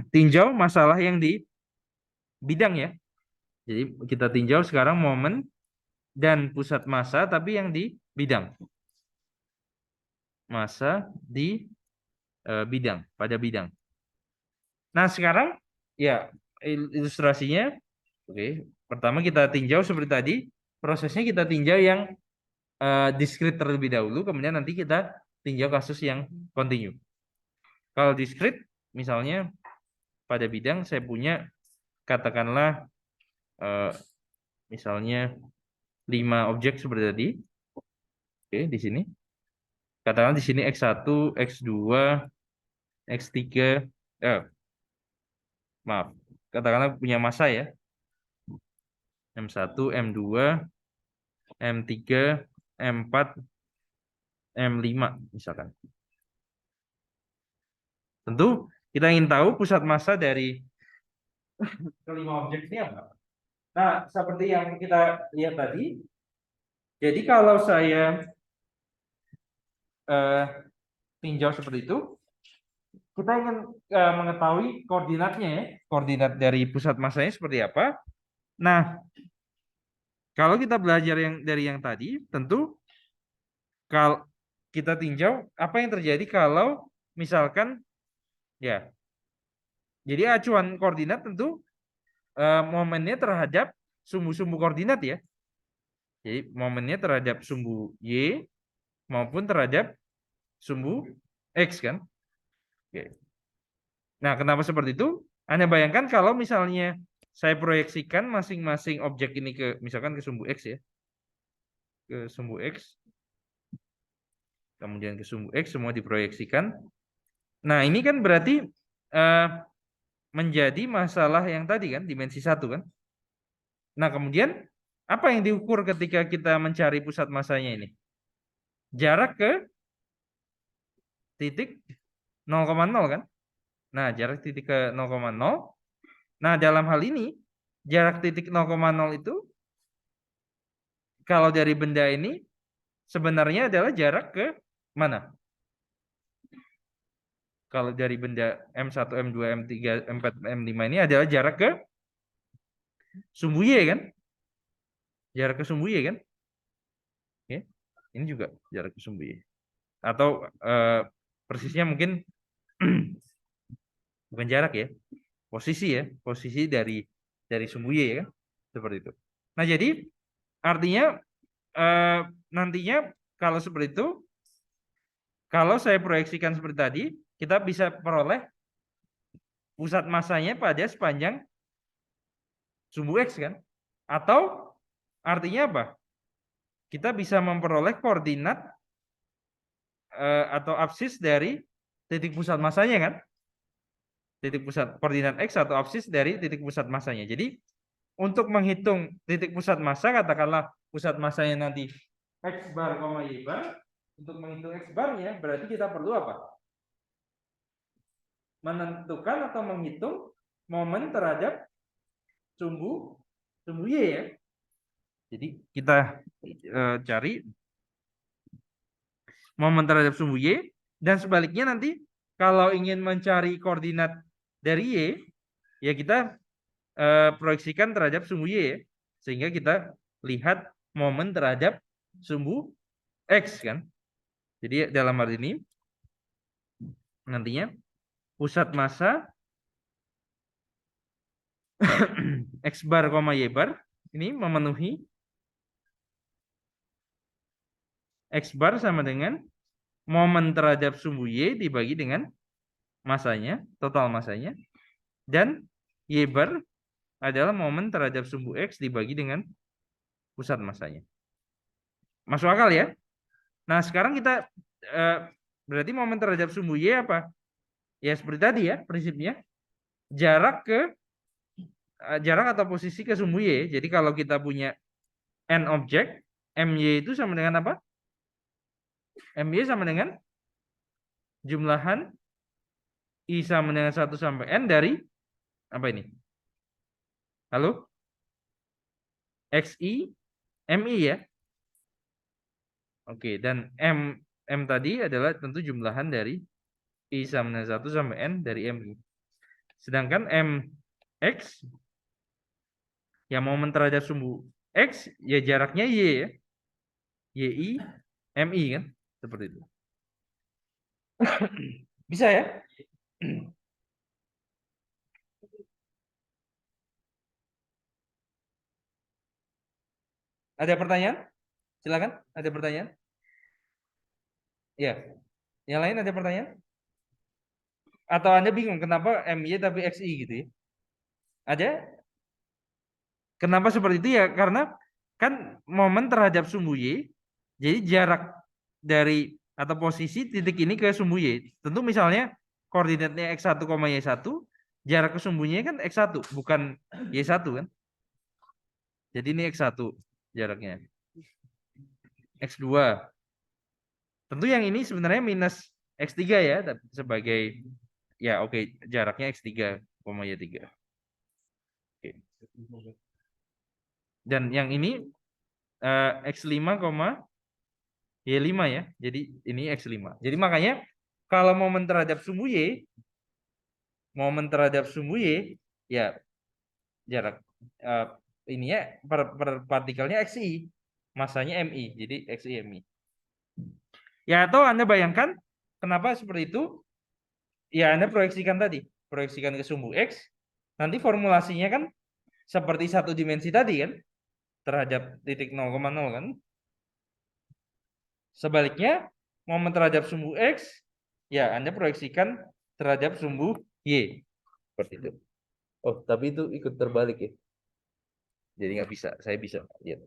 tinjau masalah yang di bidang ya. Jadi kita tinjau sekarang momen dan pusat massa tapi yang di bidang. Massa di bidang, pada bidang. Nah, sekarang ya ilustrasinya oke. Pertama kita tinjau seperti tadi, prosesnya kita tinjau yang diskrit terlebih dahulu, kemudian nanti kita tinjau kasus yang kontinu. Kalau diskrit, misalnya pada bidang saya punya katakanlah misalnya 5 objek seperti tadi. Oke, di sini. Katakanlah di sini X1, X2, X3, maaf. Katakanlah punya massa ya. M1, M2, M3, M4, M5 misalkan. Tentu kita ingin tahu pusat massa dari kelima objek ini apa. Nah, seperti yang kita lihat tadi, jadi kalau saya tinjau seperti itu, kita ingin mengetahui koordinatnya ya, koordinat dari pusat massanya seperti apa. Nah, kalau kita belajar dari yang tadi, tentu kalau kita tinjau apa yang terjadi kalau misalkan ya, jadi acuan koordinat tentu momennya terhadap sumbu-sumbu koordinat ya. Jadi momennya terhadap sumbu Y maupun terhadap sumbu X kan. Oke. Nah, kenapa seperti itu? Anda bayangkan kalau misalnya saya proyeksikan masing-masing objek ini ke misalkan ke sumbu X ya. Ke sumbu X. Kemudian ke sumbu X semua diproyeksikan. Nah, ini kan berarti menjadi masalah yang tadi kan, dimensi 1 kan. Nah, kemudian apa yang diukur ketika kita mencari pusat massanya ini? Jarak ke titik 0,0 kan? Nah, jarak titik ke 0,0. Nah, dalam hal ini jarak titik 0,0 itu kalau dari benda ini sebenarnya adalah jarak ke mana? Kalau dari benda M1, M2, M3, M4, M5 ini adalah jarak ke sumbu Y kan? Jarak ke sumbu Y kan? Oke. Ini juga jarak ke sumbu Y. Atau persisnya mungkin bukan jarak ya, posisi ya, posisi dari sumbu Y ya kan, seperti itu. Nah jadi artinya nantinya kalau seperti itu, kalau saya proyeksikan seperti tadi, kita bisa peroleh pusat massanya pada sepanjang sumbu X kan, atau artinya apa? Kita bisa memperoleh koordinat atau absis dari titik pusat massanya kan, titik pusat koordinat X atau absis dari titik pusat massanya. Jadi untuk menghitung titik pusat massa, katakanlah pusat massanya nanti X bar, Y bar. Untuk menghitung X barnya berarti kita perlu apa? Menentukan atau menghitung momen terhadap sumbu Y ya. Jadi kita cari momen terhadap sumbu Y, dan sebaliknya nanti kalau ingin mencari koordinat dari Y, ya kita proyeksikan terhadap sumbu Y ya. Sehingga kita lihat momen terhadap sumbu X kan. Jadi dalam hal ini nantinya pusat massa X bar, Y bar ini memenuhi X bar sama dengan momen terhadap sumbu Y dibagi dengan masanya, total masanya, dan Y bar adalah momen terhadap sumbu X dibagi dengan pusat masanya. Masuk akal ya? Nah, sekarang kita berarti momen terhadap sumbu Y apa? Ya seperti tadi ya prinsipnya. Jarak atau posisi ke sumbu Y. Jadi kalau kita punya N objek, MY itu sama dengan apa? MY sama dengan jumlahan I sama dengan 1 sampai N dari apa ini? Halo? XI, MI ya? Oke, dan M tadi adalah tentu jumlahan dari I sama dengan 1 sampai N dari MI. Sedangkan MX, yang momen terhadap sumbu X, ya jaraknya Y ya. YI, MI kan? Seperti itu. Bisa ya? Ada pertanyaan? Silakan, ada pertanyaan? Ya, yang lain ada pertanyaan? Atau Anda bingung kenapa MY tapi XI gitu ya? Ada? Kenapa seperti itu ya? Karena kan momen terhadap sumbu Y, jadi jarak dari atau posisi titik ini ke sumbu Y. Tentu misalnya koordinatnya X1, Y1, jarak ke sumbunya kan X1, bukan Y1 kan? Jadi ini X1 jaraknya. X2. Tentu yang ini sebenarnya minus X3 ya, sebagai ya oke, jaraknya X3, Y3. Oke. Dan yang ini X5, Y5 ya. Jadi ini X5. Jadi makanya kalau momen terhadap sumbu Y, ya jarak ini ya per partikelnya XI, masanya MI. Jadi XI MI. Ya atau Anda bayangkan kenapa seperti itu? Ya Anda proyeksikan tadi, proyeksikan ke sumbu X, nanti formulasinya kan seperti satu dimensi tadi kan, terhadap titik 0,0 kan. Sebaliknya, momen terhadap sumbu X, ya Anda proyeksikan terhadap sumbu Y. Seperti itu. Oh, tapi itu ikut terbalik ya. Jadi nggak bisa, saya bisa lihat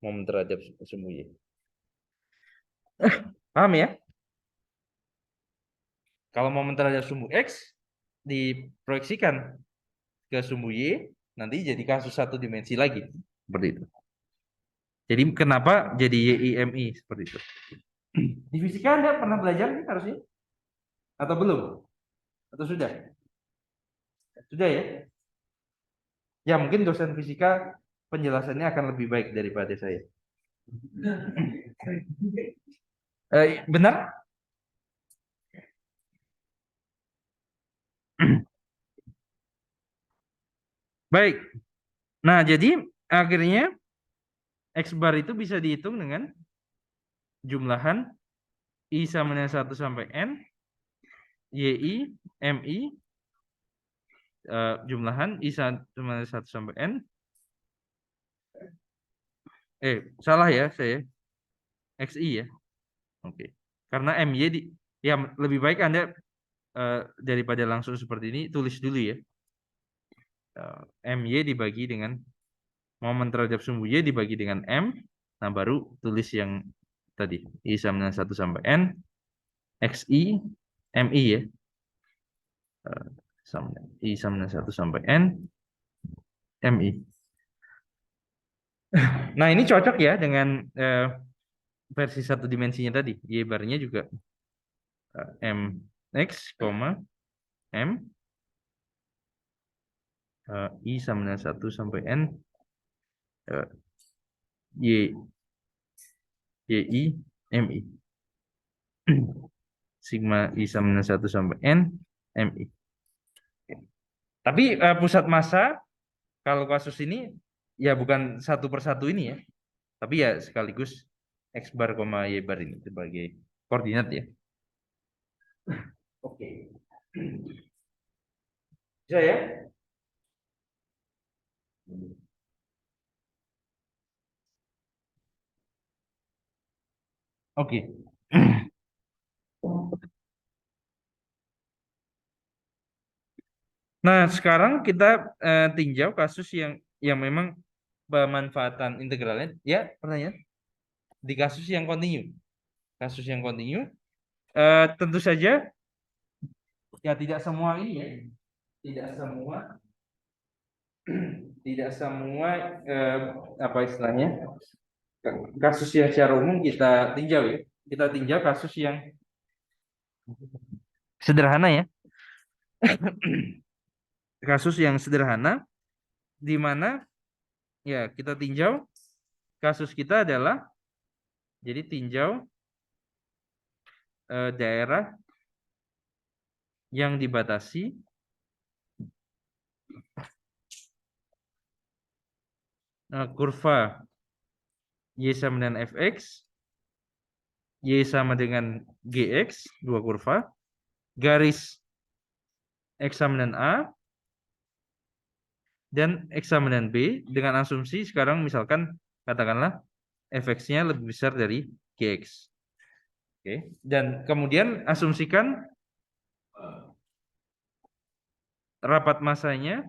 momen terhadap sumbu Y. Paham ya? Kalau momen terhadap sumbu X diproyeksikan ke sumbu Y, nanti jadi kasus satu dimensi lagi. Seperti itu. Jadi kenapa jadi YIMI seperti itu? Di fisika Anda pernah belajar nih harusnya? Atau belum? Atau sudah? Sudah ya? Ya mungkin dosen fisika penjelasannya akan lebih baik daripada saya. Benar? Baik. Nah, jadi akhirnya X bar itu bisa dihitung dengan jumlahan I sama dengan 1 sampai N, YI, MI, jumlahan I sama dengan 1 sampai N. Salah ya saya. XI ya. Oke. Karena MY ya lebih baik Anda daripada langsung seperti ini tulis dulu ya. MY dibagi dengan momen terhadap sumbu Y dibagi dengan M. Nah, baru tulis yang tadi I sama dengan 1 sampai N, XI, MI ya. I sama dengan 1 sampai N, MI. Nah, ini cocok ya dengan versi satu dimensinya tadi. Y barnya juga MX, M, I sama dengan 1 sampai N, Y, YI, MI. Sigma I sama dengan 1 sampai N, MI. Tapi pusat massa kalau kasus ini ya bukan satu persatu ini ya, tapi ya sekaligus X bar, Y bar ini sebagai koordinat ya. Oke. Bisa ya? Oke. Nah, sekarang kita tinjau kasus yang memang pemanfaatan integralnya ya, pertanyaan di kasus yang kontinu. Kasus yang kontinu tentu saja ya tidak semua ini ya. Tidak semua apa istilahnya? Kasus yang secara umum kita tinjau ya. Kita tinjau kasus yang sederhana ya. Kasus yang sederhana di mana ya kita tinjau kasus kita adalah jadi tinjau daerah yang dibatasi kurva Y sama dengan Fx, Y sama dengan Gx, dua kurva, garis X sama dengan A, dan X sama dengan B, dengan asumsi sekarang misalkan katakanlah fx-nya lebih besar dari gx. Oke. Dan kemudian asumsikan rapat masanya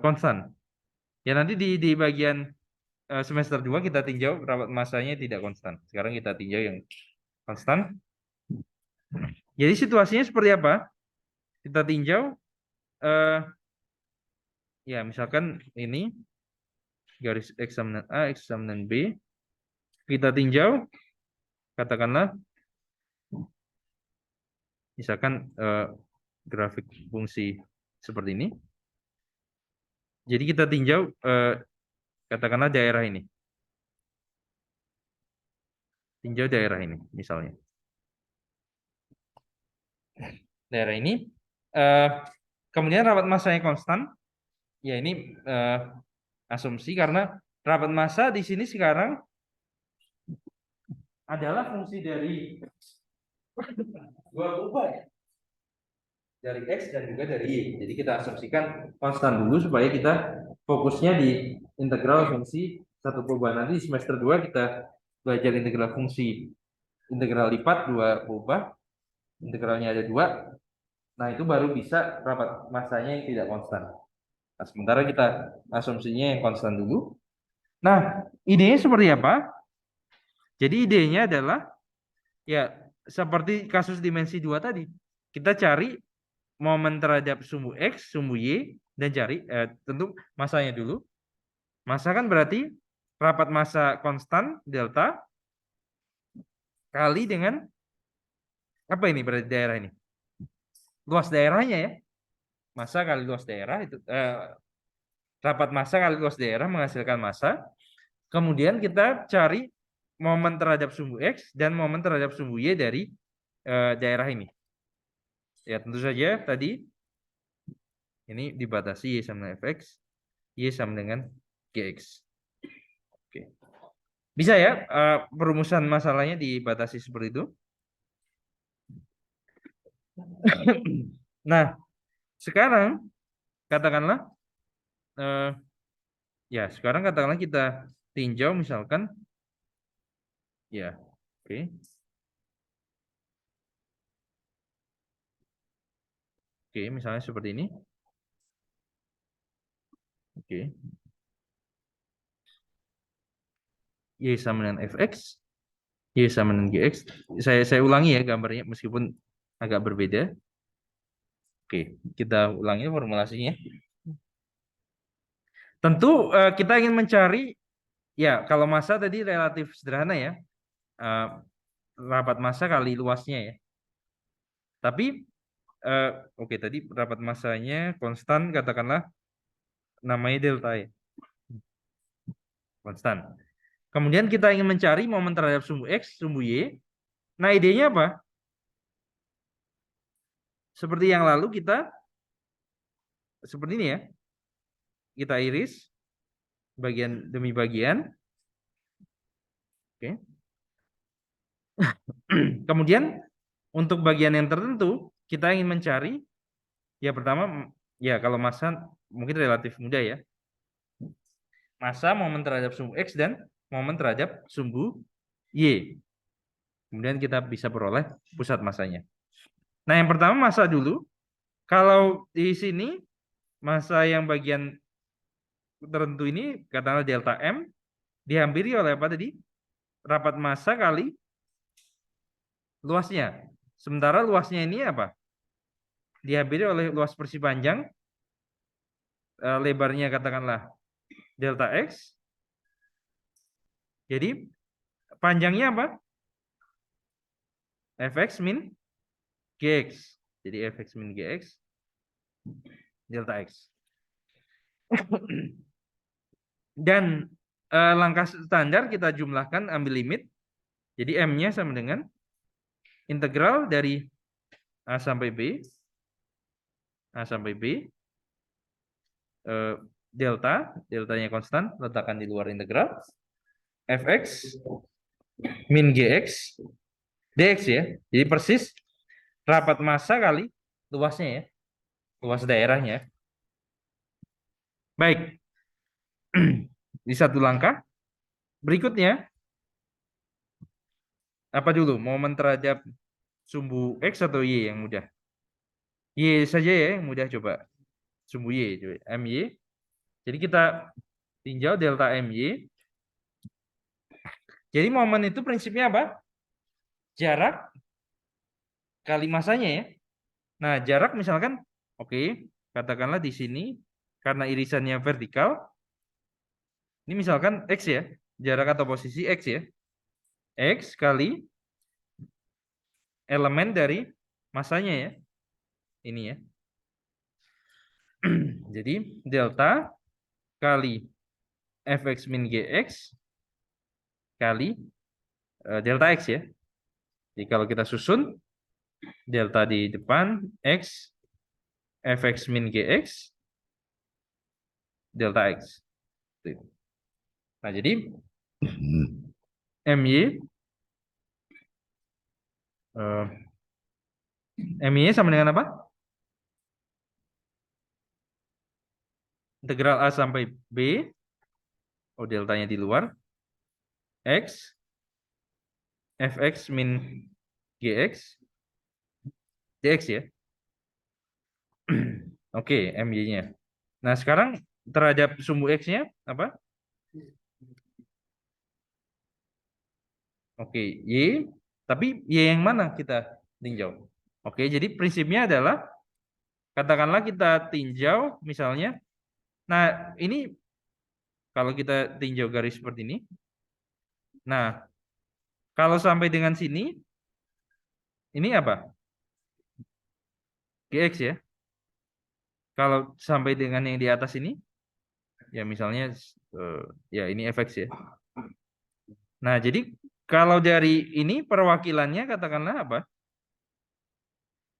konstan. Ya nanti di bagian semester 2 kita tinjau rapat masanya tidak konstan. Sekarang kita tinjau yang konstan. Jadi situasinya seperti apa? Kita tinjau ya misalkan ini garis eksaminan A, eksaminan B. Kita tinjau katakanlah misalkan grafik fungsi seperti ini. Jadi kita tinjau katakanlah daerah ini. Tinjau daerah ini misalnya. Daerah ini kemudian rapat masanya konstan. Ya ini asumsi karena rapat massa di sini sekarang adalah fungsi dari dua kubah ya. Dari X dan juga dari Y. Jadi kita asumsikan konstan dulu supaya kita fokusnya di integral fungsi satu kubah. Nanti di semester 2 kita belajar integral fungsi integral lipat dua kubah. Integralnya ada 2. Nah, itu baru bisa rapat massanya yang tidak konstan. Nah, sementara kita asumsinya yang konstan dulu. Nah, idenya seperti apa? Jadi idenya adalah ya seperti kasus dimensi 2 tadi. Kita cari momen terhadap sumbu X, sumbu Y, dan cari tentu masanya dulu. Massa kan berarti rapat massa konstan delta kali dengan apa ini berarti daerah ini? Luas daerahnya ya. Massa kali luas daerah itu rapat massa kali luas daerah menghasilkan massa. Kemudian kita cari momen terhadap sumbu X dan momen terhadap sumbu Y dari daerah ini. Ya tentu saja tadi ini dibatasi Y sama dengan fx, Y sama dengan gx. Oke. Bisa ya perumusan masalahnya dibatasi seperti itu. Nah, sekarang katakanlah sekarang katakanlah kita tinjau misalkan ya, oke. Oke, misalnya seperti ini. Oke. Y sama dengan fx, Y sama dengan gx. Saya ulangi ya gambarnya meskipun agak berbeda. Oke, kita ulangi formulasinya. Tentu kita ingin mencari ya kalau massa tadi relatif sederhana ya. Rapat massa kali luasnya ya. Tapi oke tadi rapat massanya konstan katakanlah namanya delta ya. Konstan. Kemudian kita ingin mencari momen terhadap sumbu X, sumbu Y. Nah, idenya apa? Seperti yang lalu kita seperti ini ya. Kita iris bagian demi bagian. Oke. Kemudian untuk bagian yang tertentu kita ingin mencari ya pertama ya kalau massa mungkin relatif mudah ya. Massa momen terhadap sumbu X dan momen terhadap sumbu Y. Kemudian kita bisa peroleh pusat massanya. Nah, yang pertama massa dulu. Kalau di sini massa yang bagian tertentu ini katakanlah delta M dihampiri oleh apa tadi? Rapat massa kali luasnya. Sementara luasnya ini apa? Dihampiri oleh luas persegi panjang lebarnya katakanlah delta X. Jadi panjangnya apa? Fx min Gx. Jadi Fx min Gx delta X. Dan langkah standar kita jumlahkan ambil limit. Jadi M-nya sama dengan integral dari A sampai B. A sampai B. Deltanya konstan, letakkan di luar integral. Fx min Gx dx ya. Jadi persis rapat massa kali luasnya ya. Luas daerahnya. Baik. Di satu langkah. Berikutnya, apa dulu? Momen terhadap sumbu X atau Y yang mudah? Y saja ya yang mudah coba. Sumbu Y, coba. MY. Jadi kita tinjau delta MY. Jadi momen itu prinsipnya apa? Jarak kali masanya ya. Nah, jarak misalkan, oke, katakanlah di sini, karena irisannya vertikal, ini misalkan X ya, jarak atau posisi X ya. X kali elemen dari masanya ya. Ini ya. Jadi delta kali fx min gx kali delta x ya. Jadi kalau kita susun delta di depan x fx min gx delta x. Nah, jadi my my sama dengan apa? Integral a sampai b. Oh, deltanya di luar. X fx min gx dx ya. Oke, my-nya. Nah, sekarang terhadap sumbu x-nya apa? Oke, y. Tapi y yang mana kita tinjau? Oke, jadi prinsipnya adalah katakanlah kita tinjau misalnya. Nah, ini kalau kita tinjau garis seperti ini. Nah, kalau sampai dengan sini, ini apa? Gx ya. Kalau sampai dengan yang di atas ini, ya misalnya ya ini fx ya. Nah, jadi kalau dari ini perwakilannya katakanlah apa?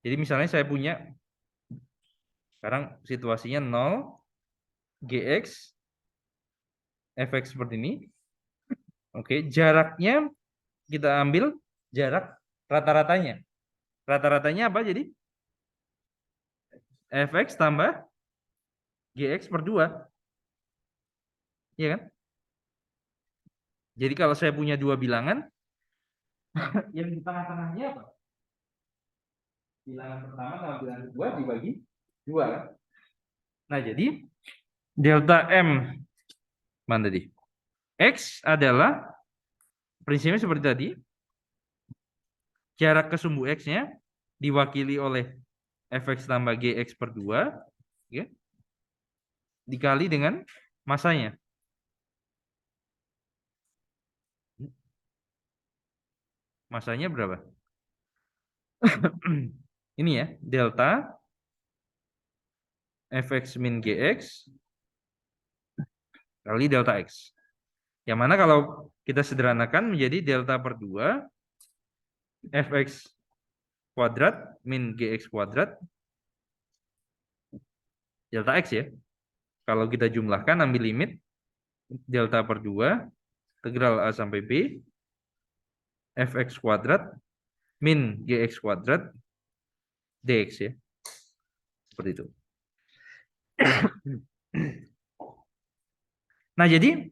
Jadi misalnya saya punya sekarang situasinya 0 gx fx seperti ini. Oke, jaraknya kita ambil jarak rata-ratanya. Rata-ratanya apa jadi? Fx tambah gx per 2. Iya kan? Jadi kalau saya punya dua bilangan, yang di tengah-tengahnya apa? Bilangan pertama sama bilangan kedua dibagi 2 kan? Nah, jadi delta M mana tadi? X adalah prinsipnya seperti tadi. Jarak ke sumbu X-nya diwakili oleh fx tambah gx per 2 ya, dikali dengan masanya. Masanya berapa? Ini ya, delta fx min gx kali delta x. Yang mana kalau kita sederhanakan menjadi delta per 2 fx kuadrat min gx kuadrat delta x ya. Kalau kita jumlahkan ambil limit delta per 2 integral a sampai b fx kuadrat min gx kuadrat dx ya. Seperti itu. Nah, jadi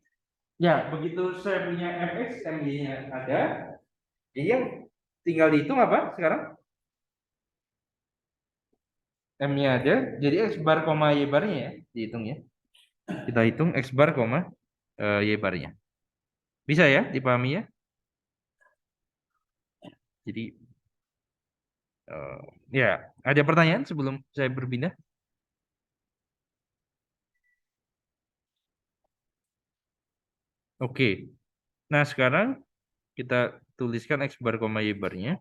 ya begitu saya punya fx my-nya ada, jadi yang tinggal dihitung apa sekarang? M-nya ada, jadi x bar koma y barnya ya dihitung ya. Kita hitung x bar koma y barnya. Bisa ya dipahami ya? Jadi ya, ada pertanyaan sebelum saya berpindah? Oke. Nah, sekarang kita tuliskan x bar koma y barnya.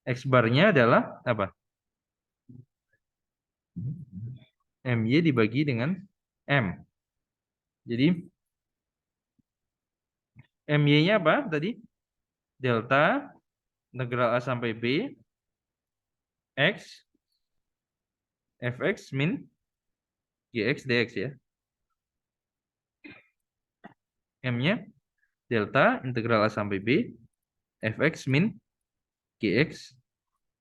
X barnya adalah apa? My dibagi dengan M. Jadi My-nya apa tadi? Delta integral A sampai B X fx min gx dx ya. M-nya delta integral A sampai B fx min gx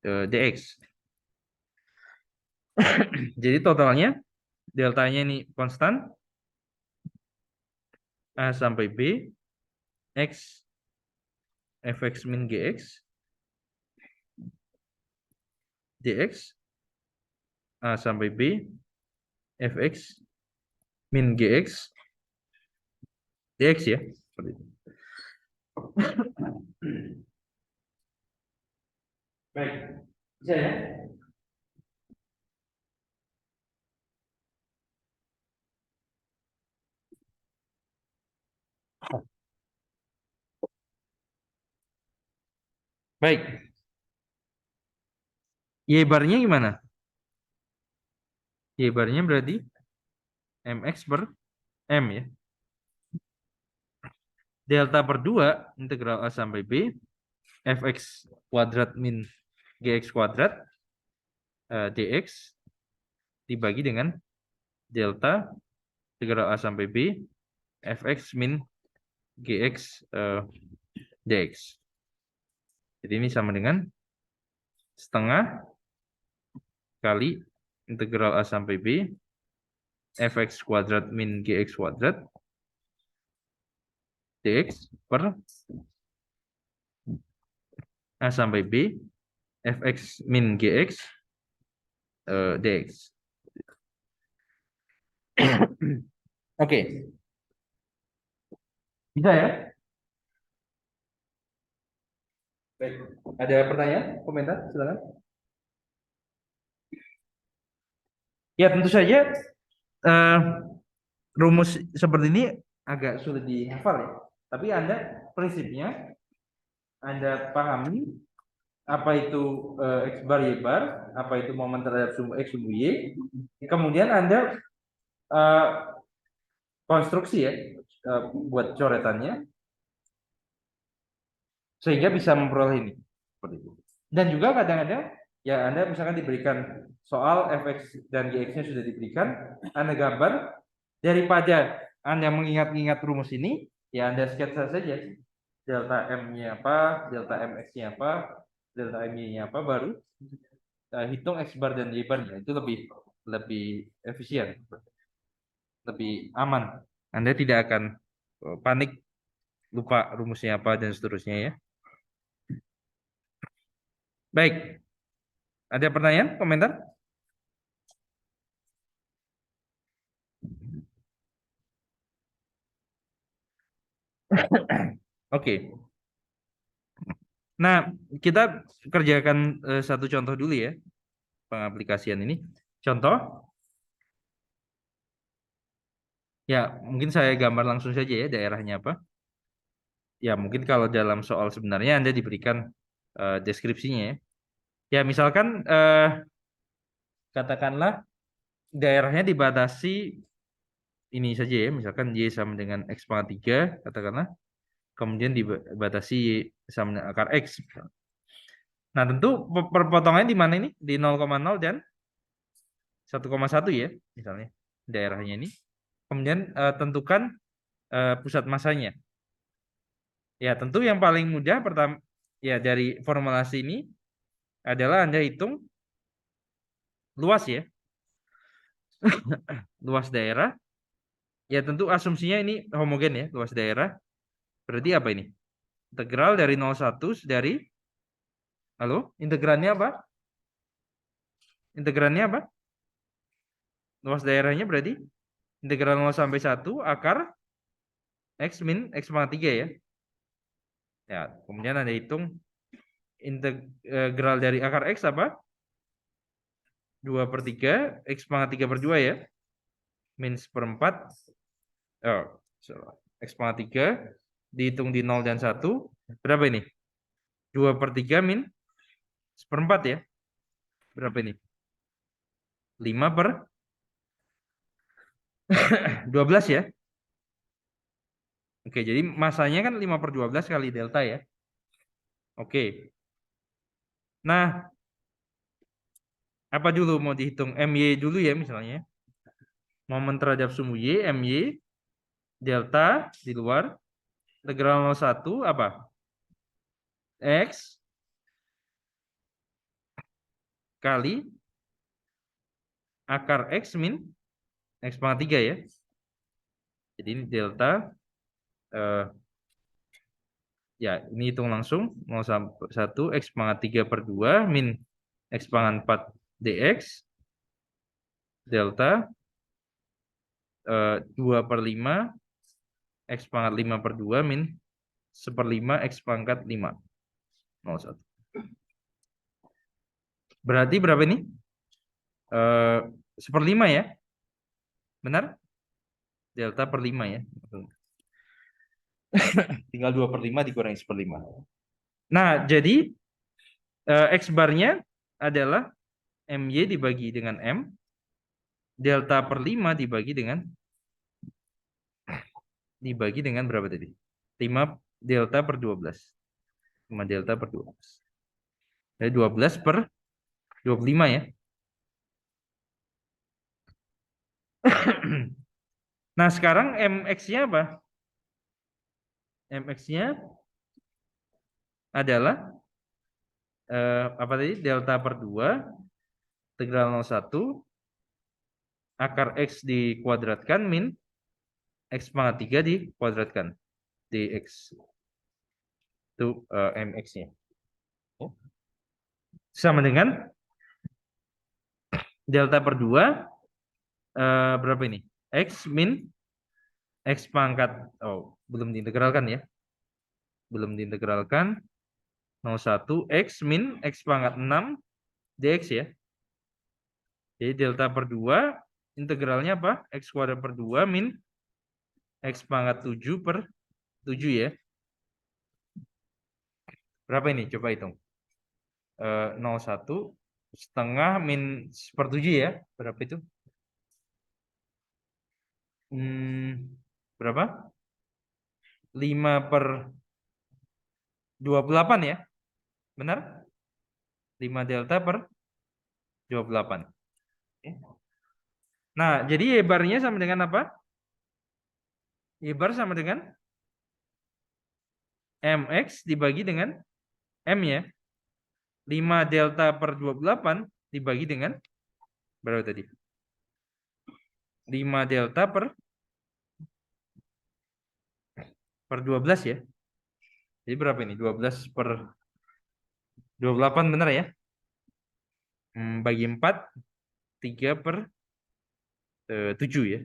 dx. Jadi totalnya deltanya ini konstan A sampai B X fx min gx dx A sampai B fx min gx dx ya. Seperti itu. Baik, bisa ya? Baik, Y barnya gimana? Y barnya berarti mx per m ya. Delta per 2 integral A sampai B fx kuadrat min gx kuadrat dx dibagi dengan delta integral A sampai B fx min gx dx. Jadi ini sama dengan setengah kali integral A sampai B fx kuadrat min gx kuadrat dx per A sampai B fx min gx dx. Oke, bisa ya? Baik. Ada pertanyaan, komentar, silakan. Ya tentu saja eh, rumus seperti ini agak sulit dihafal ya. Tapi Anda prinsipnya Anda pahami apa itu X bar Y bar, apa itu momen terhadap sumbu X sumbu Y. Kemudian Anda eh, konstruksi ya buat coretannya sehingga bisa memperoleh ini. Seperti itu. Dan juga kadang-kadang ya Anda misalkan diberikan soal fx dan gx-nya sudah diberikan, Anda gambar daripada Anda mengingat-ingat rumus ini, ya Anda sketsa saja delta M-nya apa, delta MX-nya apa, delta MY-nya apa, baru hitung X bar dan Y bar-nya. Itu lebih lebih efisien, lebih aman. Anda tidak akan panik lupa rumusnya apa dan seterusnya ya. Baik. Ada pertanyaan, komentar? Oke. Nah, kita kerjakan satu contoh dulu ya, pengaplikasian ini. Contoh, ya mungkin saya gambar langsung saja ya daerahnya apa. Ya mungkin kalau dalam soal sebenarnya Anda diberikan deskripsinya ya. Ya misalkan katakanlah daerahnya dibatasi ini saja ya, misalkan Y sama dengan X pangkat 3, katakanlah. Kemudian dibatasi Y sama dengan akar X. Nah tentu perpotongannya di mana ini? Di 0,0 dan 1,1 ya, misalnya daerahnya ini. Kemudian tentukan pusat masanya. Ya, tentu yang paling mudah pertama ya dari formulasi ini adalah Anda hitung luas ya. Luas daerah. Ya, tentu asumsinya ini homogen ya, luas daerah. Berarti apa ini? Integral dari 0,1 dari halo, integrannya apa? Integrannya apa? Luas daerahnya berarti integral 0 sampai 1 akar X min X pangkat 3 ya. Ya, kemudian Anda hitung integral dari akar X apa? 2/3 X pangkat 3 per 2 ya. Min seperempat. Oh, X pangkat 3 dihitung di 0 dan 1. Berapa ini? 2/3 min seperempat ya. Berapa ini? 5/12 ya. Oke, jadi masanya kan 5/12 kali delta ya. Oke. Nah, apa dulu mau dihitung? MY dulu ya misalnya. Momen terhadap sumbu Y, MY, delta di luar. Integral 01 apa? X kali akar X min X pangkat 3 ya. Jadi ini delta ya ini hitung langsung 0 sampai 1 X pangkat 3 per 2 min X pangkat 4 dx delta 2 per 5 X pangkat 5 per 2 min 1/5 X pangkat 5 0,1. Berarti berapa ini? 1/5 ya. Benar? Delta per 5 ya. Tinggal 2/5 dikurangi 1/5. Nah, jadi X barnya adalah MY dibagi dengan M. Delta per 5 dibagi dengan berapa tadi? 5 delta per 12. 5 delta per 12. Jadi 12 per 25 ya. Nah, sekarang MX-nya apa? MX-nya adalah apa tadi? Delta per 2 integral 01 akar X dikuadratkan min X pangkat 3 dikuadratkan dx. Itu MX-nya. Sama dengan delta per 2 berapa ini? X min X pangkat belum diintegralkan ya. Belum diintegralkan 01 X min X pangkat 6 dx ya. Jadi delta per 2 integralnya apa? X kuadrat per 2 min X pangkat 7 per 7 ya. Berapa ini? Coba hitung. 01 setengah min per 7 ya. Berapa itu? Berapa? 5 per 28 ya. Benar? 5 delta per 28. Nah, jadi Y barnya sama dengan apa? Y bar sama dengan MX dibagi dengan M ya. 5 delta per 28 dibagi dengan berapa tadi? 5 delta per 12 ya. Jadi berapa ini? 12 per 28 benar ya? Bagi 4 3 per 7 ya.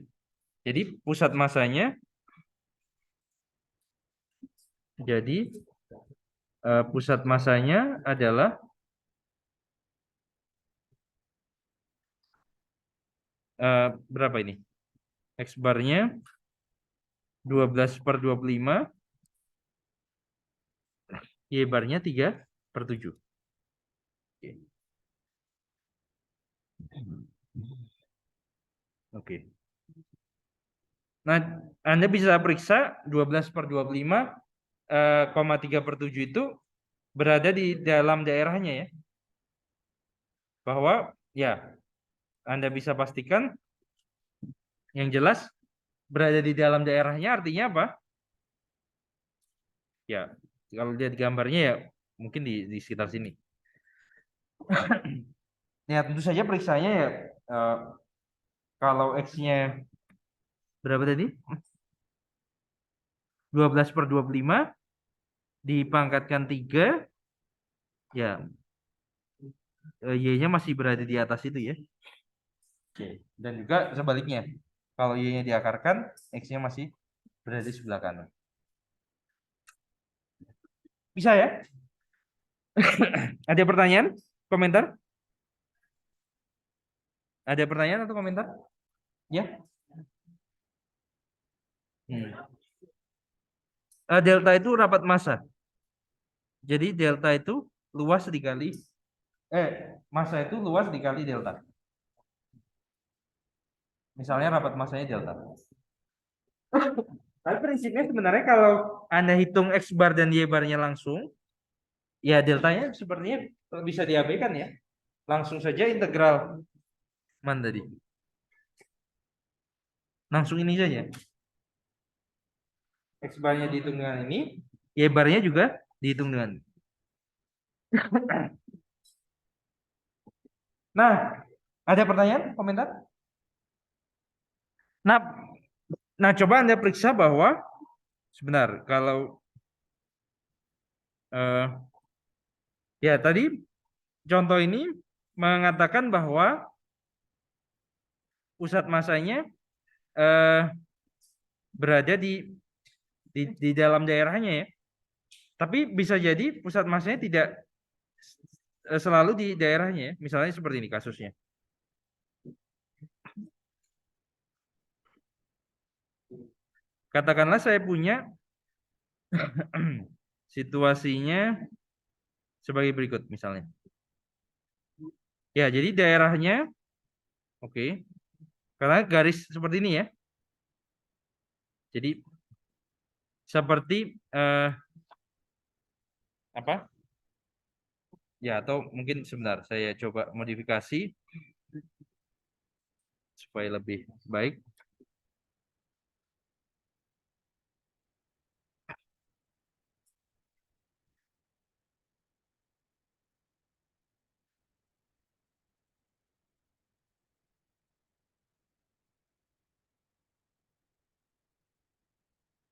Jadi pusat masanya adalah berapa ini? X barnya 12 per 25, Y barnya 3 per 7. Oke. Nah, Anda bisa periksa 12 per 25, 3 per 7 itu berada di dalam daerahnya ya. Bahwa ya, Anda bisa pastikan yang jelas berada di dalam daerahnya artinya apa? Ya, kalau lihat gambarnya ya mungkin di sekitar sini. Ya, tentu saja periksanya ya kalau X-nya berapa tadi? 12 per 25 dipangkatkan 3 ya Y-nya masih berada di atas itu ya. Oke. Dan juga sebaliknya. Kalau Y-nya diakarkan, X-nya masih berada di sebelah kanan. Bisa ya? Ada pertanyaan? Komentar? Ada pertanyaan atau komentar? Ya. Delta itu rapat massa. Jadi delta itu luas dikali massa itu luas dikali delta. Misalnya rapat massanya delta. Tapi prinsipnya sebenarnya kalau Anda hitung X bar dan Y barnya langsung, ya deltanya sepertinya bisa diabaikan ya. Langsung saja integral mana tadi? Langsung ini saja. X barnya dihitung dengan ini, Y barnya juga dihitung dengan ini. Nah, Ada pertanyaan, komentar? Nah, nah coba Anda periksa bahwa sebentar kalau ya tadi contoh ini mengatakan bahwa pusat masanya eh, berada di dalam daerahnya ya. Tapi bisa jadi pusat masanya tidak selalu di daerahnya ya. Misalnya seperti ini kasusnya. Katakanlah saya punya situasinya sebagai berikut misalnya. Ya, jadi daerahnya oke. Karena garis seperti ini ya. Jadi seperti apa? Ya, atau mungkin sebentar saya coba modifikasi supaya lebih baik.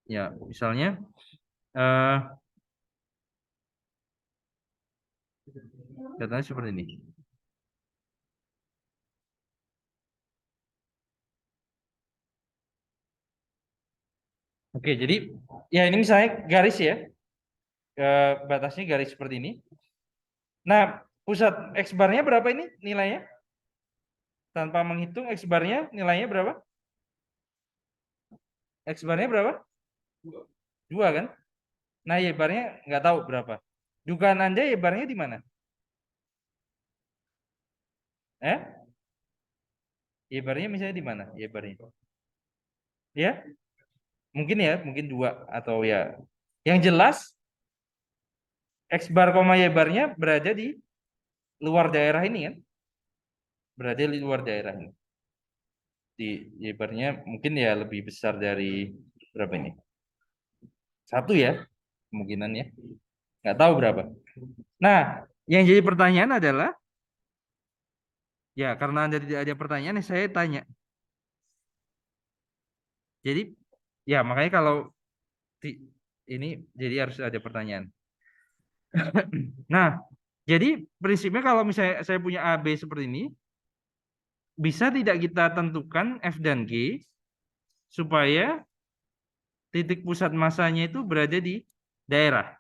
Ya, misalnya eh datanya seperti ini. Oke, jadi ya ini misalnya garis ya. Batasnya garis seperti ini. Nah, pusat X barnya berapa ini nilainya? Tanpa menghitung X barnya nilainya berapa? X barnya berapa? Dua kan? Nah, Y barnya nggak tahu berapa. Dugaan Anda Y barnya di mana? Eh? Y barnya misalnya di mana? Y barnya. Ya, mungkin ya, mungkin dua atau ya. Yang jelas X bar koma Y barnya berada di luar daerah ini kan? Berada di luar daerah ini. Di Y barnya mungkin ya lebih besar dari berapa ini? Satu ya, kemungkinan ya. Nggak tahu berapa. Nah, yang jadi pertanyaan adalah, ya karena Anda tidak ada pertanyaan, saya tanya. Jadi, ya makanya kalau ini jadi harus ada pertanyaan. Nah, jadi prinsipnya kalau misalnya saya punya AB seperti ini, bisa tidak kita tentukan F dan G supaya titik pusat masanya itu berada di daerah.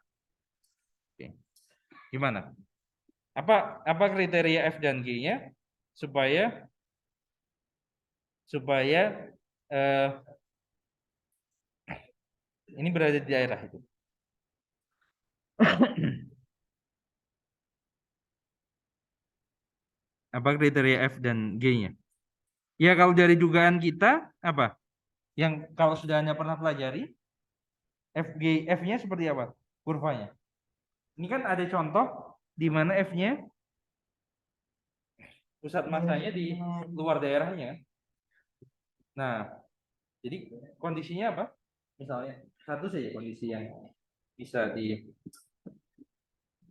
Oke. Gimana? Apa kriteria F dan G-nya supaya supaya eh, ini berada di daerah itu? Apa kriteria F dan G-nya? Ya kalau dari dugaan kita apa? Yang kalau sudah Anda pernah pelajari, F-nya seperti apa? Kurvanya. Ini kan ada contoh di mana F-nya pusat masanya di luar daerahnya. Nah, jadi kondisinya apa? Misalnya satu saja kondisi yang bisa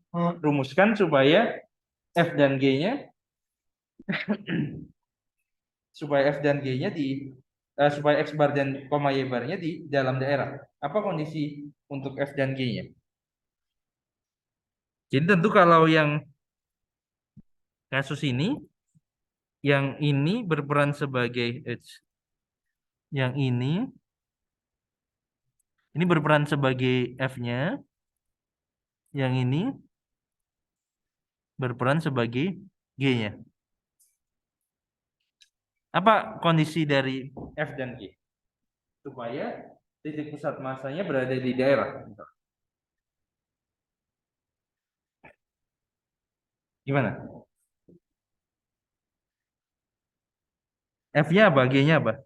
dirumuskan supaya F dan G-nya supaya F dan G-nya supaya X bar dan koma Y barnya di dalam daerah. Apa kondisi untuk F dan G-nya? Jadi tentu kalau yang kasus ini, yang ini berperan sebagai yang ini berperan sebagai F-nya, yang ini berperan sebagai G-nya. Apa kondisi dari F dan G? Supaya titik pusat masanya berada di daerah. Gimana? F-nya apa? G-nya apa?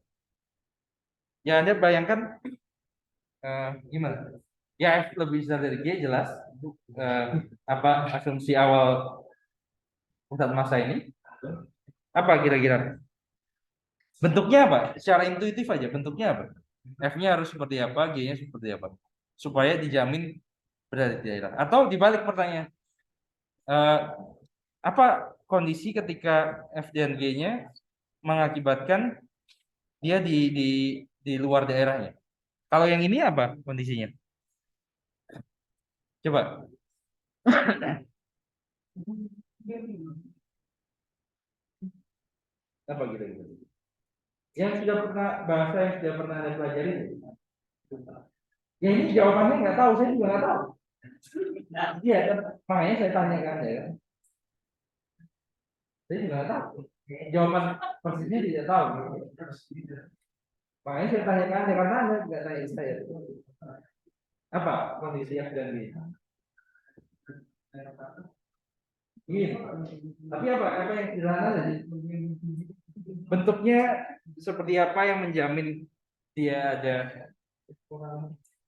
Ya Anda bayangkan gimana? Ya F lebih besar dari G jelas. Eh, apa asumsi awal pusat massa ini? Apa kira-kira? Bentuknya apa? Secara intuitif aja bentuknya apa? F-nya harus seperti apa, G-nya seperti apa? Supaya dijamin berada di daerah. Atau dibalik pertanyaan, eh, apa kondisi ketika F dan G-nya mengakibatkan dia di luar daerahnya. Kalau yang ini apa kondisinya? Coba. Apa gitu? Yang sudah pernah bahasa yang sudah pernah Anda pelajari? Ya ini jawabannya nggak tahu, saya juga nggak tahu. Iya, kan? Makanya saya tanyakan ya. Saya juga nggak tahu. Jawaban persisnya tidak tahu. Makanya saya tanyakan Anda karena Anda nggak tanya saya. Apa kondisi F dan B? Ini. Tapi apa yang sederhana tadi? Bentuknya seperti apa yang menjamin dia ada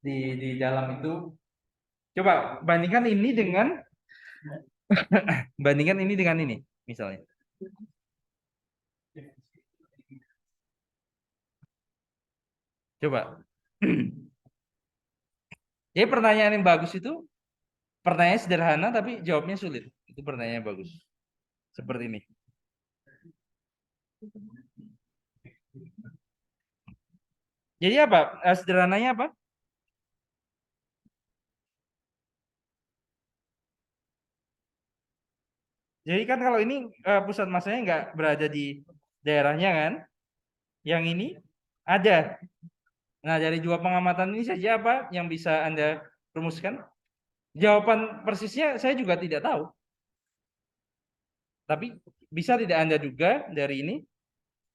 di dalam itu? Coba bandingkan ini dengan ini misalnya. Coba. Jadi pertanyaan yang bagus itu pertanyaan sederhana tapi jawabnya sulit. Itu pertanyaan yang bagus. Seperti ini. Jadi apa? Sederhananya apa? Jadi kan kalau ini pusat masanya nggak berada di daerahnya kan? Yang ini ada. Nah, dari dua pengamatan ini saja apa yang bisa Anda rumuskan? Jawaban persisnya saya juga tidak tahu. Tapi bisa tidak Anda duga dari ini?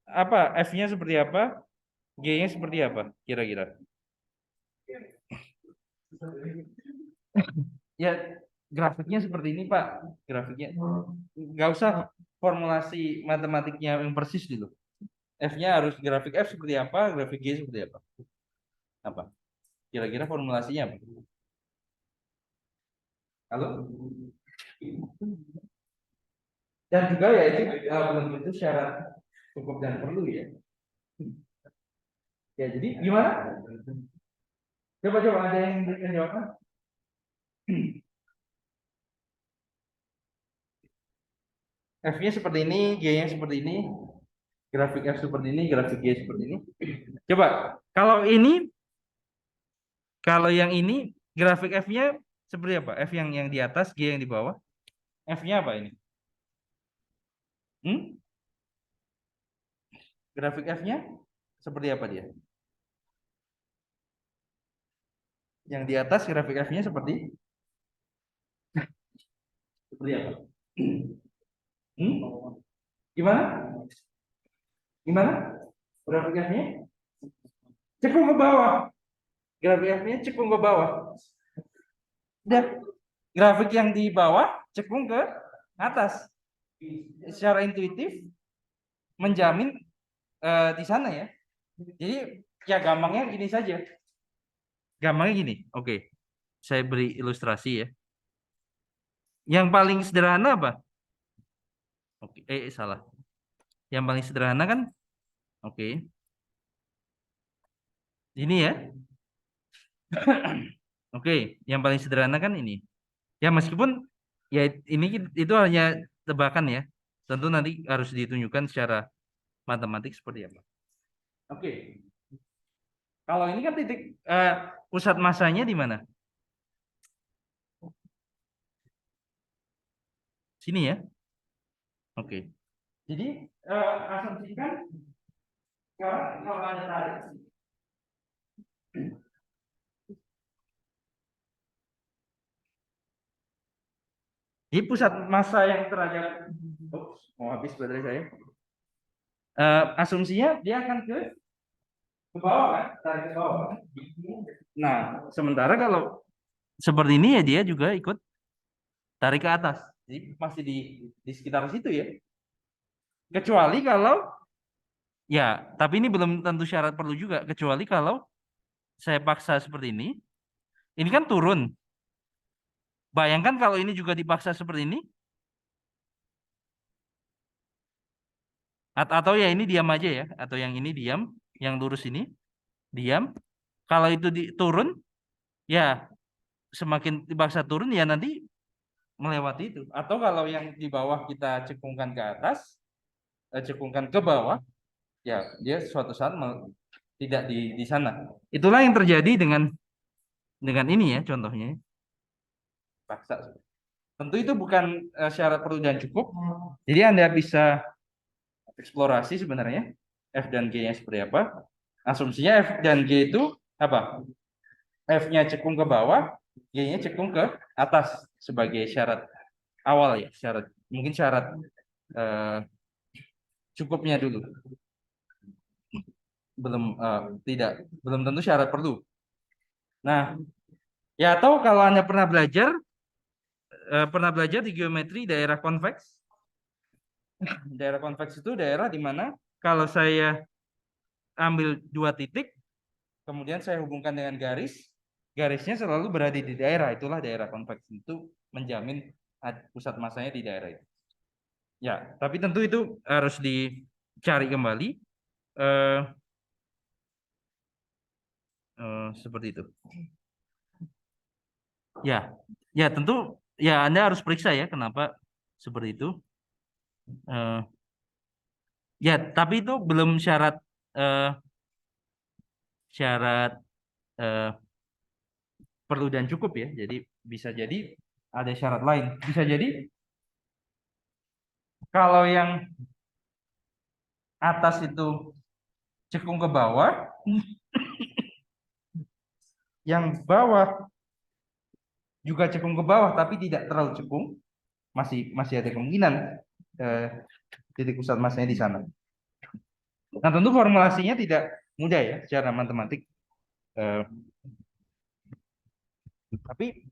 Apa F-nya seperti apa? G-nya seperti apa? Kira-kira. Ya, grafiknya seperti ini, Pak. Grafiknya. Nggak usah formulasi matematiknya yang persis dulu. F-nya harus grafik F seperti apa, grafik G seperti apa. Apa? Kira-kira formulasinya apa? Halo? Dan juga ya itu belum tentu syarat cukup dan perlu ya. Ya, jadi gimana? Coba ada yang berikan jawaban? F-nya seperti ini, G-nya seperti ini, grafik F seperti ini, grafik G seperti ini. Coba, kalau yang ini grafik F-nya seperti apa? F yang di atas, G yang di bawah. F-nya apa ini? Hmm? Grafik F-nya seperti apa dia? Yang di atas grafik F-nya seperti apa? Hmm? Gimana? Gimana? Grafik F-nya cekung ke bawah. Grafik F-nya cekung ke bawah. Dan grafik yang di bawah cekung ke atas. Secara intuitif menjamin di sana ya. Jadi ya gampangnya gini saja. Gampangnya gini. Oke. Saya beri ilustrasi ya. Yang paling sederhana apa? Oke, salah. Yang paling sederhana kan oke. Ini ya. Oke, yang paling sederhana kan ini. Ya meskipun ya ini itu hanya tebakan ya. Tentu nanti harus ditunjukkan secara matematik seperti apa. Oke. Kalau ini kan titik pusat masanya di mana? Sini ya. Oke. Jadi asumsikan kalau ada tarik. Di pusat massa yang terhadap mau habis baterai saya. Asumsinya dia akan ke bawah kan, tarik ke bawah. Nah, sementara kalau seperti ini ya dia juga ikut tarik ke atas. Jadi masih di sekitar situ ya. Kecuali kalau ya, tapi ini belum tentu syarat perlu juga. Kecuali kalau saya paksa seperti ini kan turun. Bayangkan kalau ini juga dipaksa seperti ini, atau ya ini diam aja ya, atau yang ini diam, yang lurus ini diam. Kalau itu turun, ya semakin dipaksa turun ya nanti melewati itu. Atau kalau yang di bawah kita cekungkan ke atas, cekungkan ke bawah, ya dia suatu saat tidak di sana. Itulah yang terjadi dengan ini ya contohnya. Paksa. Tentu itu bukan syarat perlu dan cukup. Jadi Anda bisa eksplorasi sebenarnya F dan G-nya seperti apa. Asumsinya F dan G itu apa? F-nya cekung ke bawah, G-nya cekung ke atas sebagai syarat awal ya, syarat mungkin syarat eh, cukupnya dulu. Belum tentu syarat perlu. Nah, ya atau kalau Anda pernah belajar di geometri daerah konveks. Daerah konveks itu daerah di mana kalau saya ambil dua titik, kemudian saya hubungkan dengan garis, garisnya selalu berada di daerah, itulah daerah konveks. Itu menjamin pusat masanya di daerah itu. Ya, tapi tentu itu harus dicari kembali. Eh, Seperti itu. Ya, ya tentu ya Anda harus periksa ya kenapa seperti itu. Eh, Ya, tapi itu belum eh, syarat eh, perlu dan cukup ya. Jadi bisa jadi ada syarat lain. Bisa jadi kalau yang atas itu cekung ke bawah, yang bawah juga cekung ke bawah tapi tidak terlalu cekung, masih masih ada kemungkinan eh, titik pusat masanya di sana. Nah, tentu formulasinya tidak mudah ya secara matematik. Eh, tapi